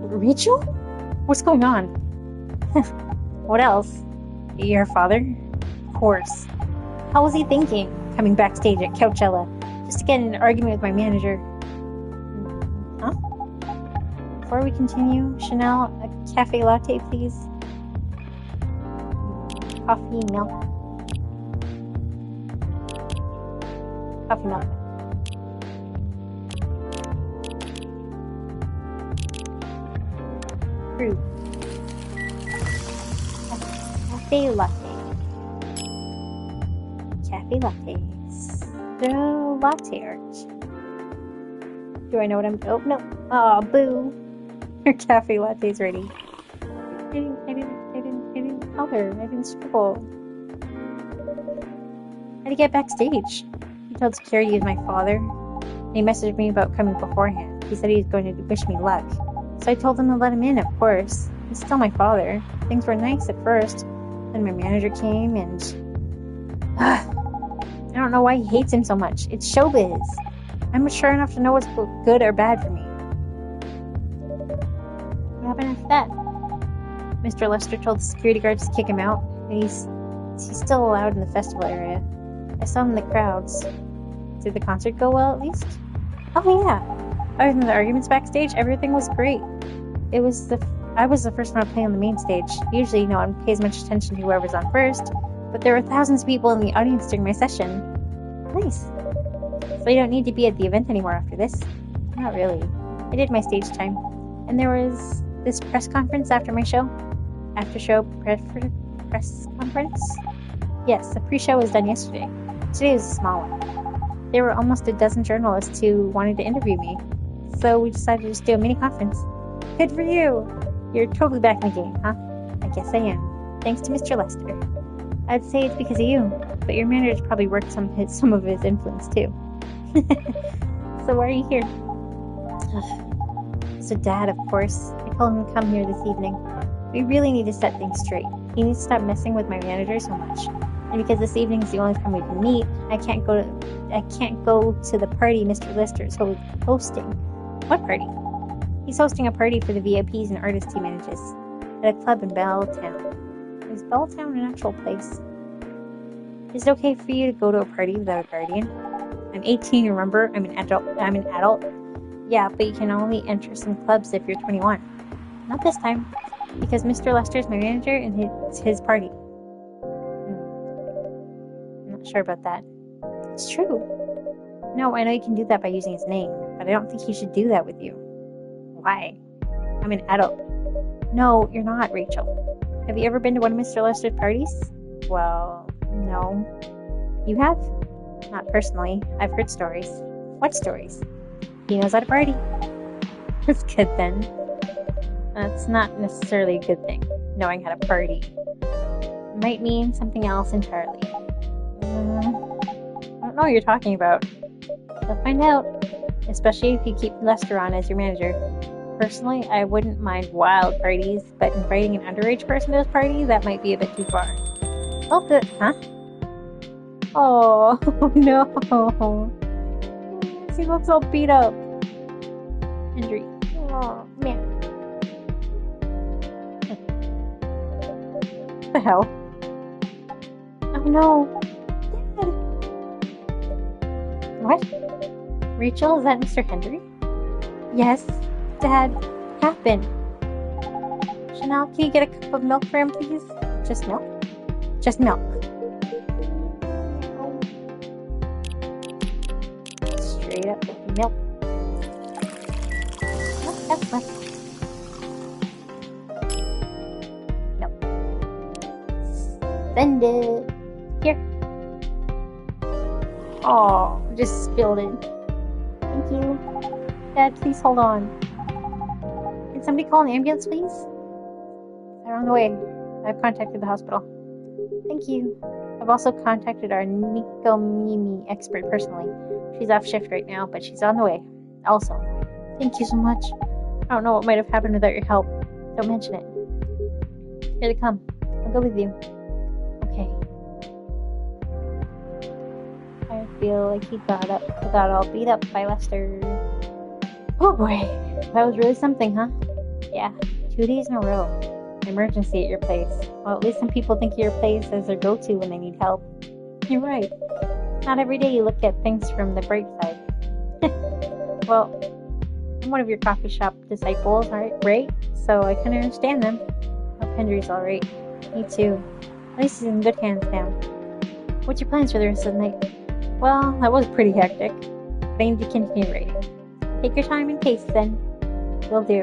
Rachel? What's going on? What else? Your father? Of course. How was he thinking? Coming backstage at Coachella just to get in an argument with my manager. Huh? Before we continue, Chanel, a cafe latte, please. Coffee, milk. Coffee, milk. Fruit. Cafe latte. Cafe lattes. The latte art. Do I know what I'm... Oh, no. Oh, boo. Your cafe latte's ready. I didn't tell her. I didn't scribble. How to get backstage? He told security he was my father. And he messaged me about coming beforehand. He said he was going to wish me luck. So I told him to let him in, of course. He's still my father. Things were nice at first. Then my manager came and... I don't know why he hates him so much. It's showbiz. I'm mature enough to know what's good or bad for me. What happened after that? Mr. Lester told the security guards to kick him out. And he's still allowed in the festival area. I saw him in the crowds. Did the concert go well, at least? Oh, yeah. Other than the arguments backstage, everything was great. I was the first one to play on the main stage. Usually, no one pays much attention to whoever's on first, but there were thousands of people in the audience during my session. Nice. So you don't need to be at the event anymore after this? Not really. I did my stage time. And there was this press conference after my show. After-show press conference? Yes, the pre-show was done yesterday. Today was a small one. There were almost a dozen journalists who wanted to interview me. So we decided to just do a mini conference. Good for you! You're totally back in the game, huh? I guess I am. Thanks to Mr. Lester. I'd say it's because of you, but your manager's probably worked some of his influence too. So why are you here? So Dad, of course. I told him to come here this evening. We really need to set things straight. He needs to stop messing with my manager so much. And because this evening is the only time we can meet, I can't go to the party Mr. Lester's hosting. What party? He's hosting a party for the VIPs and artists he manages at a club in Belltown. Is Belltown an actual place? Is it okay for you to go to a party without a guardian? I'm 18, remember? I'm an adult. Yeah, but you can only enter some clubs if you're 21. Not this time, because Mr. Lester's my manager and it's his party. I'm not sure about that. It's true. No, I know you can do that by using his name, but I don't think he should do that with you. Why? I'm an adult. No, you're not, Rachel. Have you ever been to one of Mr. Lester's parties? Well, no. You have? Not personally. I've heard stories. What stories? He knows how to party. That's good then. That's not necessarily a good thing, knowing how to party. It might mean something else entirely. I don't know what you're talking about. You'll find out. Especially if you keep Lester on as your manager. Personally, I wouldn't mind wild parties, but inviting an underage person to his party, that might be a bit too far. Oh, good. Huh? Oh, no. He looks all beat up. Henry. Oh, man. What the hell? Oh, no. Dad. What? Rachel, is that Mr. Henry? Yes. Dad, what happened? Chanel, can you get a cup of milk for him, please? Just milk? Just milk. Straight up milk. That's less. No. Send it. Here. Oh, just spilled it. Thank you. Dad, please hold on. Can somebody call an ambulance, please? They're on the way. I've contacted the hospital. Thank you. I've also contacted our Nikomimi expert personally. She's off shift right now, but she's on the way. Also on the way. Thank you so much. I don't know what might have happened without your help. Don't mention it. Here they come. I'll go with you. Okay. I feel like he got all beat up by Lester. Oh boy. That was really something, huh? Yeah. 2 days in a row. Emergency at your place. Well, at least some people think of your place as their go-to when they need help. You're right. Not every day you look at things from the bright side. Well, I'm one of your coffee shop disciples, right? So I can understand them. Hope Henry's alright. Me too. At least he's in good hands now. What's your plans for the rest of the night? Well, that was pretty hectic. But I need to continue writing. Take your time and taste then. Will do.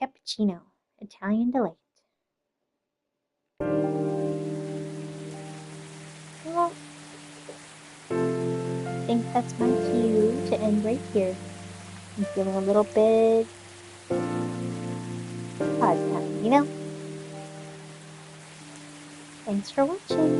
Cappuccino. Italian delight. think that's my cue to end right here. I'm feeling a little bit odd now, you know? Thanks for watching.